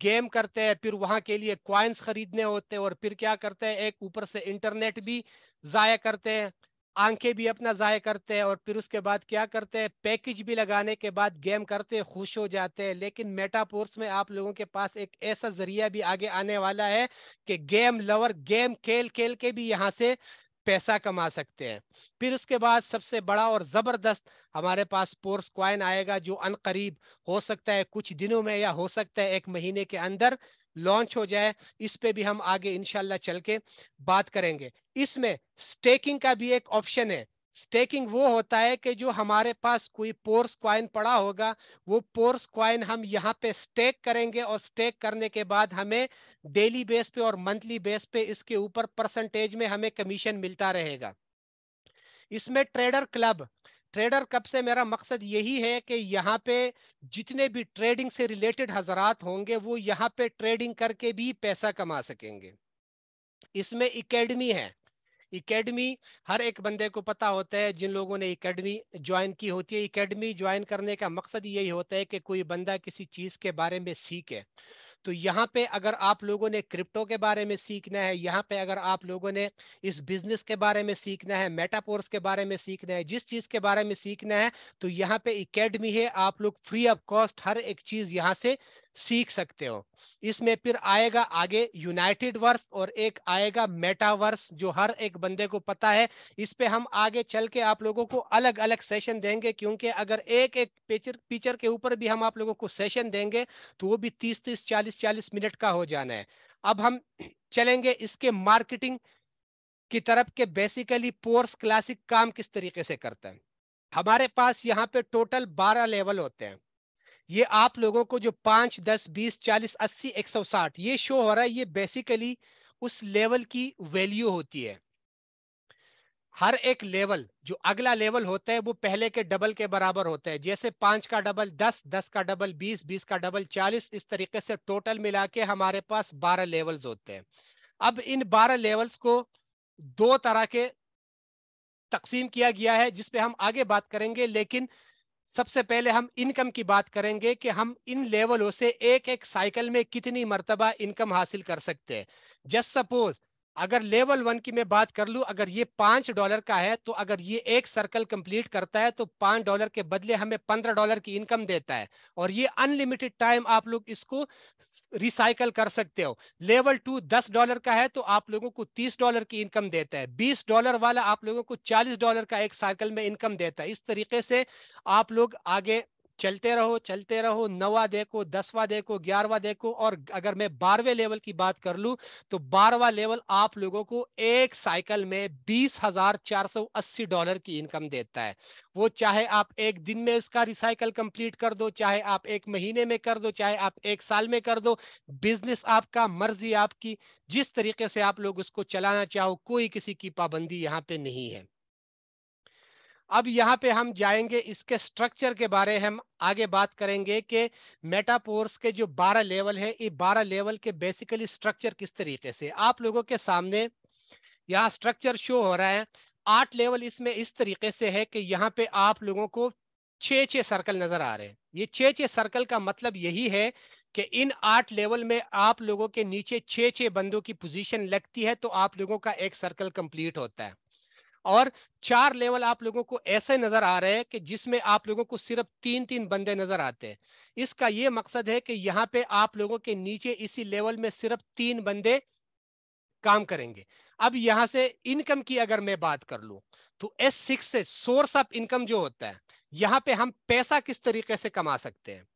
गेम करते हैं, फिर वहां के लिए कॉइन्स खरीदने होते हैं और फिर क्या करते हैं, एक ऊपर से इंटरनेट भी जाया करते हैं, आंखें भी अपना जाया करते हैं, और फिर उसके बाद क्या करते हैं, पैकेज भी लगाने के बाद गेम करते हैं, खुश हो जाते हैं। लेकिन मेटापोर्स में आप लोगों के पास एक ऐसा जरिया भी आगे आने वाला है कि गेम लवर गेम खेल खेल के भी यहाँ से पैसा कमा सकते हैं। फिर उसके बाद सबसे बड़ा और जबरदस्त हमारे पास पोर्स कॉइन आएगा, जो अनकरीब हो सकता है कुछ दिनों में या हो सकता है 1 महीने के अंदर लॉन्च हो जाए। इस पे भी हम आगे इंशाल्लाह चल के बात करेंगे। इसमें स्टेकिंग का भी एक ऑप्शन है। स्टेकिंग वो होता है कि जो हमारे पास कोई पोर्स कॉइन पड़ा होगा, वो पोर्स कॉइन हम यहाँ पे स्टेक करेंगे और स्टेक करने के बाद हमें डेली बेस पे और मंथली बेस पे इसके ऊपर परसेंटेज में हमें कमीशन मिलता रहेगा। इसमें ट्रेडर क्लब से मेरा मकसद यही है कि यहाँ पे जितने भी ट्रेडिंग से रिलेटेड हजरात होंगे वो यहाँ पे ट्रेडिंग करके भी पैसा कमा सकेंगे। इसमें एकेडमी है। एकेडमी हर एक बंदे को पता होता है, जिन लोगों ने एकेडमी ज्वाइन की होती है। एकेडमी ज्वाइन करने का मकसद यही होता है कि कोई बंदा किसी चीज के बारे में सीखे। तो यहाँ पे अगर आप लोगों ने क्रिप्टो के बारे में सीखना है, यहाँ पे अगर आप लोगों ने इस बिजनेस के बारे में सीखना है, मेटापोर्स के बारे में सीखना है, जिस चीज के बारे में सीखना है, तो यहाँ पे एकेडमी है। आप लोग फ्री ऑफ कॉस्ट हर एक चीज यहाँ से सीख सकते हो। इसमें फिर आएगा आगे यूनाइटेड वर्स और एक आएगा मेटावर्स, जो हर एक बंदे को पता है। इस पे हम आगे चल के आप लोगों को अलग अलग सेशन देंगे, क्योंकि अगर एक एक फीचर के ऊपर भी हम आप लोगों को सेशन देंगे तो वो भी 30-30 40-40 मिनट का हो जाना है। अब हम चलेंगे इसके मार्केटिंग की तरफ के बेसिकली पोर्स क्लासिक काम किस तरीके से करता है। हमारे पास यहाँ पे टोटल 12 लेवल होते हैं। ये आप लोगों को जो 5, 10, 20, 40, 80, 160 ये शो हो रहा है, ये बेसिकली उस लेवल की वैल्यू होती है। हर एक लेवल, जो अगला लेवल होता है वो पहले के डबल के बराबर होता है। जैसे 5 का डबल 10, 10 का डबल 20, 20 का डबल 40, इस तरीके से टोटल मिला के हमारे पास 12 लेवल्स होते हैं। अब इन 12 लेवल्स को दो तरह के तकसीम किया गया है, जिसपे हम आगे बात करेंगे। लेकिन सबसे पहले हम इनकम की बात करेंगे कि हम इन लेवलों से एक एक साइकिल में कितनी मर्तबा इनकम हासिल कर सकते हैं। जस्ट सपोज अगर लेवल 1 की मैं बात कर लूं, अगर ये $5 का है, तो अगर ये एक सर्कल कंप्लीट करता है तो $5 के बदले हमें $15 की इनकम देता है, और ये अनलिमिटेड टाइम आप लोग इसको रिसाइकल कर सकते हो। लेवल 2 $10 का है तो आप लोगों को $30 की इनकम देता है। $20 वाला आप लोगों को $40 का एक साइकिल में इनकम देता है। इस तरीके से आप लोग आगे चलते रहो, 9वां देखो, 10वां देखो, 11वां देखो। और अगर मैं 12वें लेवल की बात कर लूं तो 12वां लेवल आप लोगों को एक साइकिल में $20,480 की इनकम देता है। वो चाहे आप एक दिन में इसका रिसाइकल कंप्लीट कर दो, चाहे आप एक महीने में कर दो, चाहे आप एक साल में कर दो। बिजनेस आपका, मर्जी आपकी, जिस तरीके से आप लोग उसको चलाना चाहो, कोई किसी की पाबंदी यहाँ पे नहीं है। अब यहाँ पे हम जाएंगे इसके स्ट्रक्चर के बारे में, हम आगे बात करेंगे कि मेटापोर्स के जो 12 लेवल है, ये 12 लेवल के बेसिकली स्ट्रक्चर किस तरीके से आप लोगों के सामने यहाँ स्ट्रक्चर शो हो रहा है। 8 लेवल इसमें इस तरीके से है कि यहाँ पे आप लोगों को 6-6 सर्कल नजर आ रहे हैं। ये 6-6 सर्कल का मतलब यही है कि इन 8 लेवल में आप लोगों के नीचे 6-6 बंदों की पोजीशन लगती है तो आप लोगों का एक सर्कल कंप्लीट होता है। और 4 लेवल आप लोगों को ऐसे नजर आ रहे हैं कि जिसमें आप लोगों को सिर्फ 3-3 बंदे नजर आते हैं। इसका ये मकसद है कि यहाँ पे आप लोगों के नीचे इसी लेवल में सिर्फ 3 बंदे काम करेंगे। अब यहां से इनकम की अगर मैं बात कर लूं तो S6 से सोर्स ऑफ इनकम जो होता है, यहां पे हम पैसा किस तरीके से कमा सकते हैं।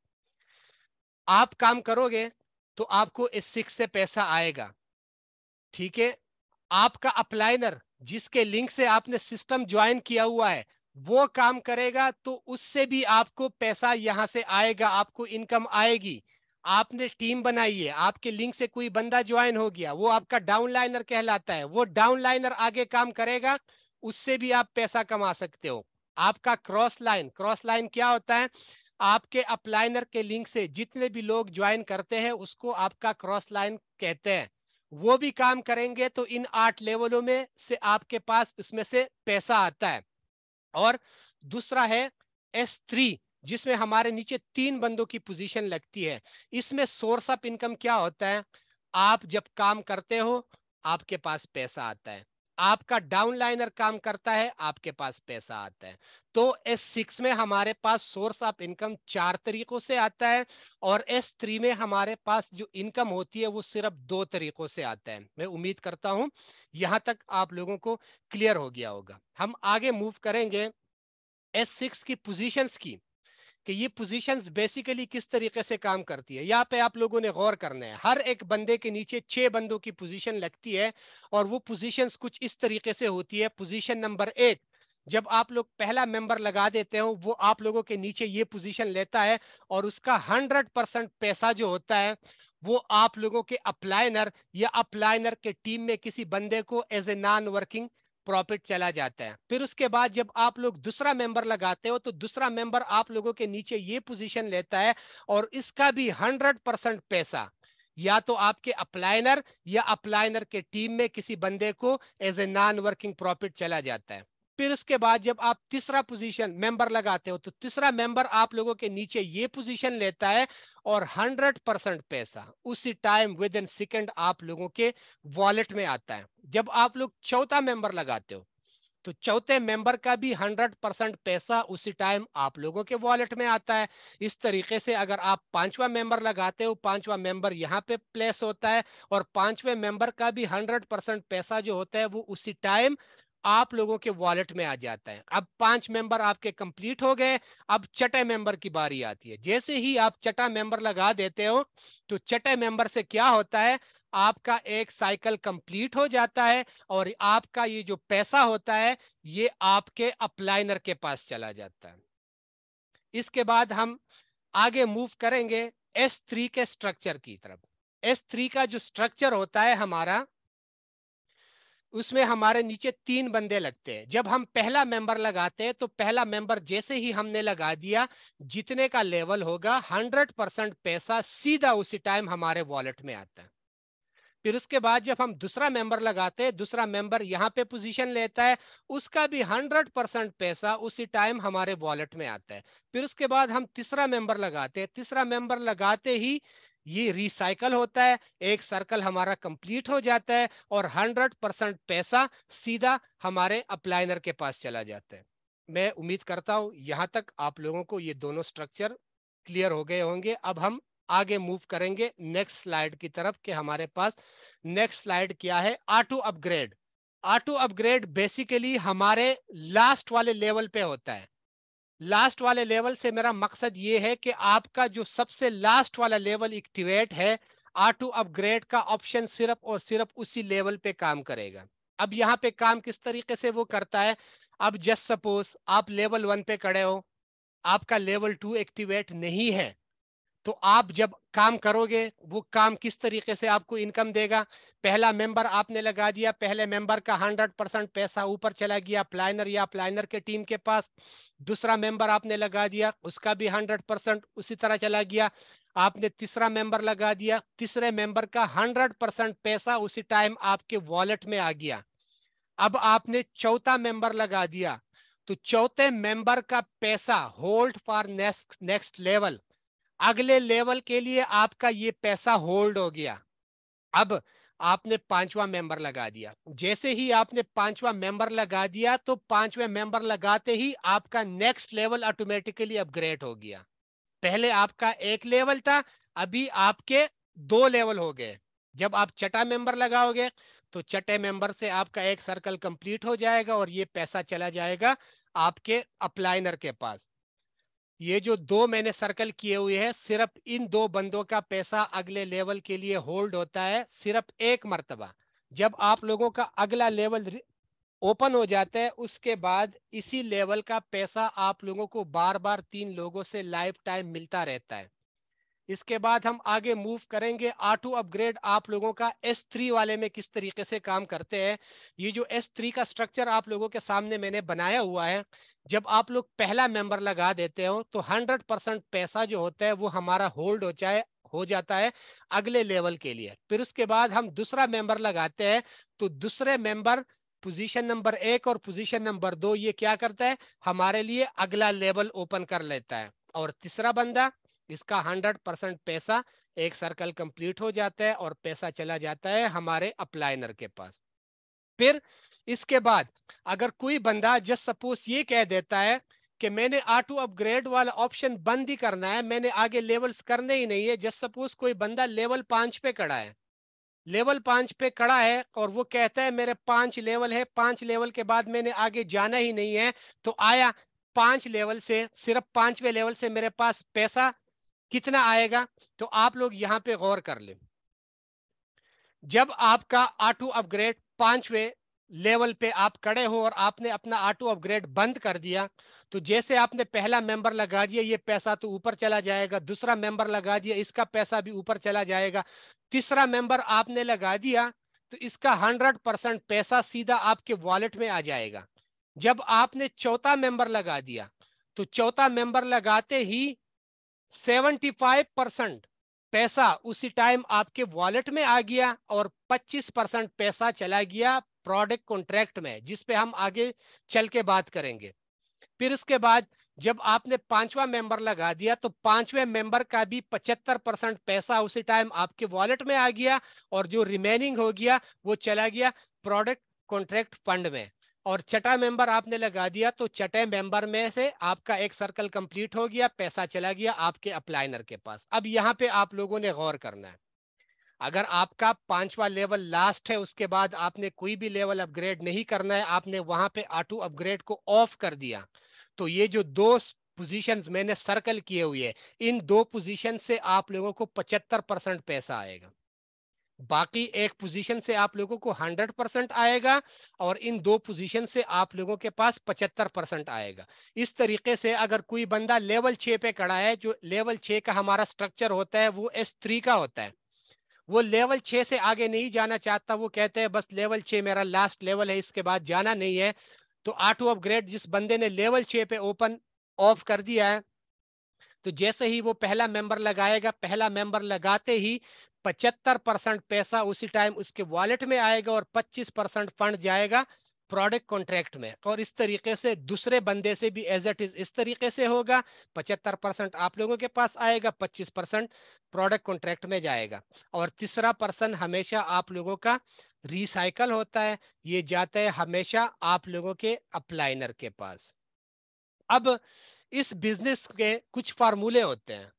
आप काम करोगे तो आपको S6 से पैसा आएगा, ठीक है। आपका अपलाइनर जिसके लिंक से आपने सिस्टम ज्वाइन किया हुआ है वो काम करेगा तो उससे भी आपको पैसा यहां से आएगा, आपको इनकम आएगी। आपने टीम बनाई है, आपके लिंक से कोई बंदा ज्वाइन हो गया, वो आपका डाउनलाइनर कहलाता है, वो डाउनलाइनर आगे काम करेगा, उससे भी आप पैसा कमा सकते हो। आपका क्रॉस लाइन क्या होता है, आपके अपलाइनर के लिंक से जितने भी लोग ज्वाइन करते हैं उसको आपका क्रॉस लाइन कहते हैं, वो भी काम करेंगे तो इन 8 लेवलों में से आपके पास उसमें से पैसा आता है। और दूसरा है S3 जिसमें हमारे नीचे 3 बंदों की पोजीशन लगती है। इसमें सोर्स ऑफ इनकम क्या होता है, आप जब काम करते हो आपके पास पैसा आता है, आपका डाउनलाइनर काम करता है आपके पास पैसा आता है। तो S6 में हमारे पास सोर्स ऑफ इनकम 4 तरीकों से आता है और S3 में हमारे पास जो इनकम होती है वो सिर्फ 2 तरीकों से आता है। मैं उम्मीद करता हूं यहां तक आप लोगों को क्लियर हो गया होगा। हम आगे मूव करेंगे S6 की पोजीशंस की, कि ये पोजीशंस बेसिकली किस तरीके से काम करती है। यहाँ पे आप लोगों ने गौर करना है, हर एक बंदे के नीचे 6 बंदों की पोजीशन लगती है और वो पोजीशंस कुछ इस तरीके से होती है। पोजीशन नंबर 1 जब आप लोग पहला मेंबर लगा देते हो वो आप लोगों के नीचे ये पोजीशन लेता है और उसका 100% पैसा जो होता है वो आप लोगों के अपलाइनर या अपलाइनर के टीम में किसी बंदे को as a non working profit चला जाता है। फिर उसके बाद जब आप लोग दूसरा मेंबर लगाते हो तो दूसरा मेंबर आप लोगों के नीचे ये पोजीशन लेता है और इसका भी 100% पैसा या तो आपके अपलाइनर या अपलाइनर के टीम में किसी बंदे को as a non working profit चला जाता है। फिर उसके बाद जब आप तीसरा पोजीशन मेंबर लगाते हो तो तीसरा मेंबर आप लोगों के नीचे ये पोजीशन लेता है और 100% पैसा उसी टाइम विद इन सेकंड आप लोगों के वॉलेट में आता है। जब आप लोग चौथा मेंबर लगाते हो तो चौथे मेंबर का भी 100% पैसा उसी टाइम आप लोगों के वॉलेट में आता है। इस तरीके से अगर आप पांचवा मेंबर लगाते हो, पांचवा मेंबर यहाँ पे प्लेस होता है और पांचवें मेंबर का भी 100% पैसा जो होता है वो उसी टाइम आप लोगों के वॉलेट में आ जाता है। अब 5 मेंबर आपके कंप्लीट हो गए, अब छठे मेंबर की बारी आती है। जैसे ही आप छठा मेंबर लगा देते हो तो छठे मेंबर से क्या होता है, आपका एक साइकिल कंप्लीट हो जाता है और आपका ये जो पैसा होता है ये आपके अप्लाइनर के पास चला जाता है। इसके बाद हम आगे मूव करेंगे S3 के स्ट्रक्चर की तरफ। S3 का जो स्ट्रक्चर होता है हमारा, उसमें हमारे नीचे 3 बंदे लगते हैं। जब हम पहला मेंबर लगाते हैं तो पहला मेंबर जैसे ही हमने लगा दिया, जितने का लेवल होगा 100% पैसा सीधा उसी टाइम हमारे वॉलेट में आता है। फिर उसके बाद जब हम दूसरा मेंबर लगाते हैं, दूसरा मेंबर यहाँ पे पोजीशन लेता है, उसका भी 100% पैसा उसी टाइम हमारे वॉलेट में आता है। फिर उसके बाद हम तीसरा मेंबर लगाते हैं, तीसरा मेंबर लगाते ही ये रिसाइकल होता है, एक सर्कल हमारा कंप्लीट हो जाता है और 100% पैसा सीधा हमारे अप्लाइनर के पास चला जाता है। मैं उम्मीद करता हूं यहां तक आप लोगों को ये दोनों स्ट्रक्चर क्लियर हो गए होंगे। अब हम आगे मूव करेंगे नेक्स्ट स्लाइड की तरफ कि हमारे पास नेक्स्ट स्लाइड क्या है, auto upgrade. Auto upgrade basically हमारे लास्ट वाले लेवल पे होता है। लास्ट वाले लेवल से मेरा मकसद ये है कि आपका जो सबसे लास्ट वाला लेवल एक्टिवेट है, ऑटो अपग्रेड का ऑप्शन सिर्फ और सिर्फ उसी लेवल पे काम करेगा। अब यहाँ पे काम किस तरीके से वो करता है, अब जस्ट सपोज आप लेवल 1 पे खड़े हो, आपका लेवल 2 एक्टिवेट नहीं है, तो आप जब काम करोगे वो काम किस तरीके से आपको इनकम देगा। पहला मेंबर आपने लगा दिया, पहले मेंबर का 100% पैसा ऊपर चला गया प्लानर या प्लानर के टीम के पास। दूसरा मेंबर आपने लगा दिया, उसका भी 100% उसी तरह चला गया। आपने तीसरा मेंबर लगा दिया, तीसरे मेंबर का 100% पैसा उसी टाइम आपके वॉलेट में आ गया। अब आपने चौथा मेंबर लगा दिया, तो चौथे मेंबर का पैसा होल्ड फॉर नेक्स्ट लेवल, अगले लेवल के लिए आपका ये पैसा होल्ड हो गया। अब आपने पांचवा मेंबर लगा दिया, जैसे ही आपने पांचवा मेंबर लगा दिया तो पांचवें मेंबर लगाते ही आपका नेक्स्ट लेवल ऑटोमेटिकली अपग्रेड हो गया। पहले आपका एक लेवल था, अभी आपके 2 लेवल हो गए। जब आप छठा मेंबर लगाओगे तो छठे मेंबर से आपका एक सर्कल कंप्लीट हो जाएगा और ये पैसा चला जाएगा आपके अप्लाइनर के पास। ये जो 2 मैंने सर्कल किए हुए हैं, सिर्फ इन 2 बंदों का पैसा अगले लेवल के लिए होल्ड होता है सिर्फ एक मर्तबा। जब आप लोगों का अगला लेवल ओपन हो जाता है, उसके बाद इसी लेवल का पैसा आप लोगों को बार बार 3 लोगों से लाइफ टाइम मिलता रहता है। इसके बाद हम आगे मूव करेंगे। ऑटो अपग्रेड आप लोगों का S3 वाले में किस तरीके से काम करते हैं। ये जो S3 का स्ट्रक्चर आप लोगों के सामने मैंने बनाया हुआ है, जब आप लोग पहला मेंबर लगा देते हो तो 100% पैसा जो होता है वो हमारा होल्ड हो जाता है अगले लेवल के लिए। फिर उसके बाद हम दूसरा मेंबर लगाते हैं, तो दूसरे मेंबर पोजीशन नंबर 1 और पोजीशन नंबर 2 ये क्या करता है, हमारे लिए अगला लेवल ओपन कर लेता है। और तीसरा बंदा, इसका 100% पैसा, एक सर्कल कंप्लीट हो जाता है और पैसा चला जाता है हमारे अप्लाइनर के पास। फिर इसके बाद अगर कोई बंदा जस्ट सपोज ये कह देता है कि मैंने ऑटो अपग्रेड वाला ऑप्शन बंद ही करना है, मैंने आगे लेवल्स करने ही नहीं है। जस्ट सपोज कोई बंदा लेवल 5 पे खड़ा है, लेवल 5 पे खड़ा है और वो कहता है मेरे 5 लेवल है, 5 लेवल के बाद मैंने आगे जाना ही नहीं है, तो आया 5 लेवल से, सिर्फ 5वें लेवल से मेरे पास पैसा कितना आएगा। तो आप लोग यहाँ पे गौर कर लें, जब आपका ऑटो अपग्रेड 5वें लेवल पे आप खड़े हो और आपने अपना ऑटो अपग्रेड बंद कर दिया, तो जैसे आपने पहला मेंबर लगा दिया ये पैसा तो ऊपर चला जाएगा, दूसरा मेंबर लगा दिया इसका पैसा भी ऊपर चला जाएगा, तीसरा मेंबर आपने लगा दिया तो इसका 100% पैसा सीधा आपके वॉलेट में आ जाएगा। जब आपने चौथा मेंबर लगा दिया तो चौथा मेंबर लगाते ही 75% पैसा उसी टाइम आपके वॉलेट में आ गया और 25% पैसा चला गया प्रोडक्ट कॉन्ट्रैक्ट में, जिस पे हम आगे चल के बात करेंगे। फिर उसके बाद जब आपने 5वां मेंबर लगा दिया तो 5वें मेंबर का भी 75% पैसा उसी टाइम आपके वॉलेट में आ गया और जो रिमेनिंग हो गया वो चला गया प्रोडक्ट कॉन्ट्रैक्ट फंड में। और छठा मेंबर आपने लगा दिया, तो छठे मेंबर में से आपका एक सर्कल कंप्लीट हो गया, पैसा चला गया आपके अप्लाइनर के पास। अब यहाँ पे आप लोगों ने गौर करना है, अगर आपका 5वां लेवल लास्ट है, उसके बाद आपने कोई भी लेवल अपग्रेड नहीं करना है, आपने वहां पे ऑटो अपग्रेड को ऑफ कर दिया, तो ये जो 2 पोजीशंस मैंने सर्कल किए हुए हैं, इन 2 पोजीशन से आप लोगों को 75% पैसा आएगा। बाकी एक पोजीशन से आप लोगों को 100% आएगा और इन 2 पोजीशन से आप लोगों के पास 75% आएगा। इस तरीके से अगर कोई बंदा लेवल 6 पे खड़ा है, जो लेवल 6 का हमारा स्ट्रक्चर होता है वो S3 का होता है, वो लेवल 6 से आगे नहीं जाना चाहता, वो कहते हैं बस लेवल 6 मेरा लास्ट लेवल है, इसके बाद जाना नहीं है, तो ऑटो अपग्रेड जिस बंदे ने लेवल 6 पे ओपन ऑफ कर दिया है, तो जैसे ही वो पहला मेंबर लगाएगा, पहला मेंबर लगाते ही 75% पैसा उसी टाइम उसके वॉलेट में आएगा और 25% फंड जाएगा प्रोडक्ट कॉन्ट्रैक्ट में। और इस तरीके से दूसरे बंदे से भी एज इट इज इस तरीके से होगा, 75% आप लोगों के पास आएगा, 25% प्रोडक्ट कॉन्ट्रैक्ट में जाएगा। और तीसरा पर्सन हमेशा आप लोगों का रिसाइकल होता है, ये जाता है हमेशा आप लोगों के अप्लाइनर के पास। अब इस बिजनेस के कुछ फार्मूले होते हैं,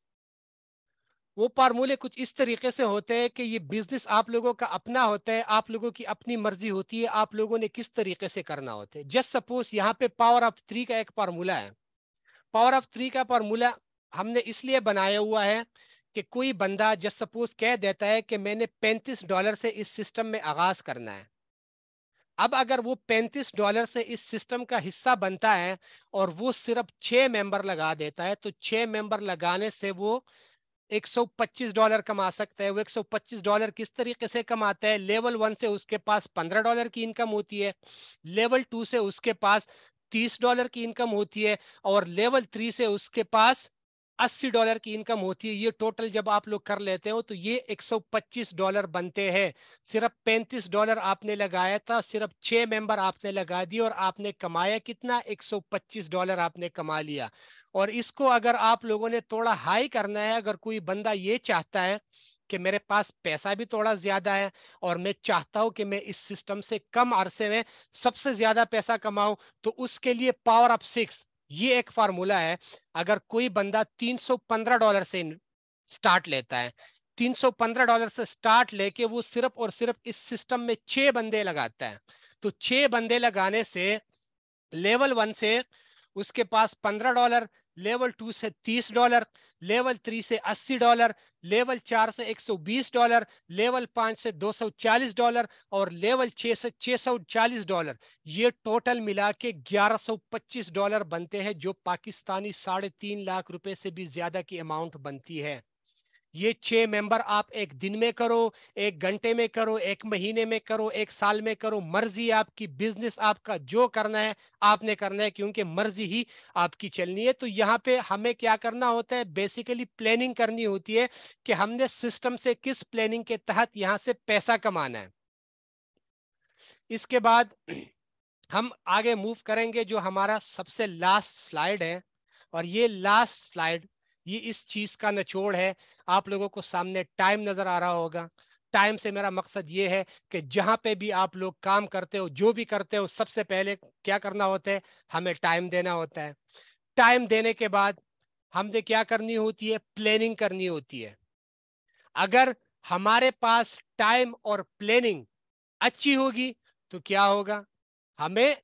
वो फार्मूले कुछ इस तरीके से होते हैं कि ये बिजनेस आप लोगों का अपना होता है, आप लोगों की अपनी मर्जी होती है, आप लोगों ने किस तरीके से करना होता है। जस्ट सपोज यहाँ पे पावर ऑफ 3 का एक फार्मूला है। पावर ऑफ 3 का फार्मूला हमने इसलिए बनाया हुआ है कि कोई बंदा जस्ट सपोज कह देता है कि मैंने $35 से इस सिस्टम में आगाज करना है। अब अगर वो $35 से इस सिस्टम का हिस्सा बनता है और वो सिर्फ 6 मेंबर लगा देता है, तो 6 मेंबर लगाने से वो $125 कमा सकता है। वो $125 किस तरीके से कमाता है? लेवल 1 से उसके पास $15 की इनकम होती है, लेवल 2 से उसके पास $30 की इनकम होती है और लेवल 3 से उसके पास $80 की इनकम होती है। ये टोटल जब आप लोग कर लेते हो तो ये $125 बनते हैं। सिर्फ $35 आपने लगाया था, सिर्फ 6 मेंबर आपने लगा दिए और आपने कमाया कितना? $125 आपने कमा लिया। और इसको अगर आप लोगों ने थोड़ा हाई करना है, अगर कोई बंदा ये चाहता है कि मेरे पास पैसा भी थोड़ा ज्यादा है और मैं चाहता हूं कि मैं इस सिस्टम से कम अरसे में सबसे ज्यादा पैसा कमाऊं, तो उसके लिए पावर ऑफ 6 ये एक फार्मूला है। अगर कोई बंदा $315 से स्टार्ट लेता है, $315 से स्टार्ट लेके वो सिर्फ और सिर्फ इस सिस्टम में 6 बंदे लगाता है, तो 6 बंदे लगाने से लेवल 1 से उसके पास $15, लेवल 2 से $30, लेवल 3 से $80, लेवल 4 से $120, लेवल 5 से $240 और लेवल 6 से $640। ये टोटल मिला के $1125 बनते हैं, जो पाकिस्तानी 3.5 लाख रुपए से भी ज्यादा की अमाउंट बनती है। ये 6 मेंबर आप एक दिन में करो, 1 घंटे में करो, 1 महीने में करो, 1 साल में करो, मर्जी आपकी, बिजनेस आपका, जो करना है आपने करना है, क्योंकि मर्जी ही आपकी चलनी है। तो यहाँ पे हमें क्या करना होता है? बेसिकली प्लानिंग करनी होती है कि हमने सिस्टम से किस प्लानिंग के तहत यहाँ से पैसा कमाना है। इसके बाद हम आगे मूव करेंगे, जो हमारा सबसे लास्ट स्लाइड है, और ये लास्ट स्लाइड ये इस चीज का निचोड़ है। आप लोगों को सामने टाइम नजर आ रहा होगा। टाइम से मेरा मकसद ये है कि जहां पे भी आप लोग काम करते हो, जो भी करते हो, सबसे पहले क्या करना होता है? हमें टाइम देना होता है। टाइम देने के बाद हमने क्या करनी होती है? प्लानिंग करनी होती है। अगर हमारे पास टाइम और प्लानिंग अच्छी होगी तो क्या होगा? हमें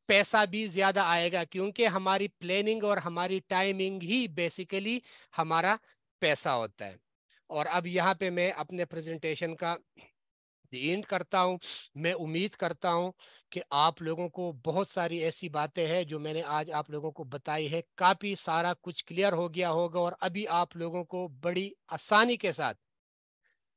पैसा भी ज्यादा आएगा, क्योंकि हमारी प्लानिंग और हमारी टाइमिंग ही बेसिकली हमारा पैसा होता है। और अब यहाँ पे मैं अपने प्रेजेंटेशन का एंड करता हूँ। मैं उम्मीद करता हूँ कि आप लोगों को बहुत सारी ऐसी बातें हैं जो मैंने आज आप लोगों को बताई है, काफी सारा कुछ क्लियर हो गया होगा और अभी आप लोगों को बड़ी आसानी के साथ,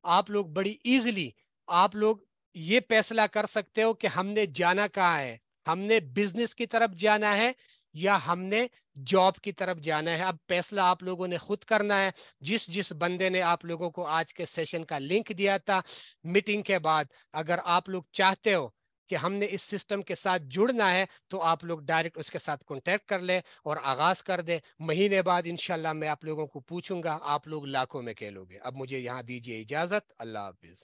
आप लोग बड़ी इजीली आप लोग ये फैसला कर सकते हो कि हमने जाना कहाँ है, हमने बिजनेस की तरफ जाना है या हमने जॉब की तरफ जाना है। अब फैसला आप लोगों ने खुद करना है। जिस जिस बंदे ने आप लोगों को आज के सेशन का लिंक दिया था मीटिंग के बाद, अगर आप लोग चाहते हो कि हमने इस सिस्टम के साथ जुड़ना है, तो आप लोग डायरेक्ट उसके साथ कांटेक्ट कर ले और आगाज कर दे। महीने बाद इंशाल्लाह मैं आप लोगों को पूछूंगा, आप लोग लाखों में खेलोगे। अब मुझे यहाँ दीजिए इजाजत। अल्लाह हाफिज।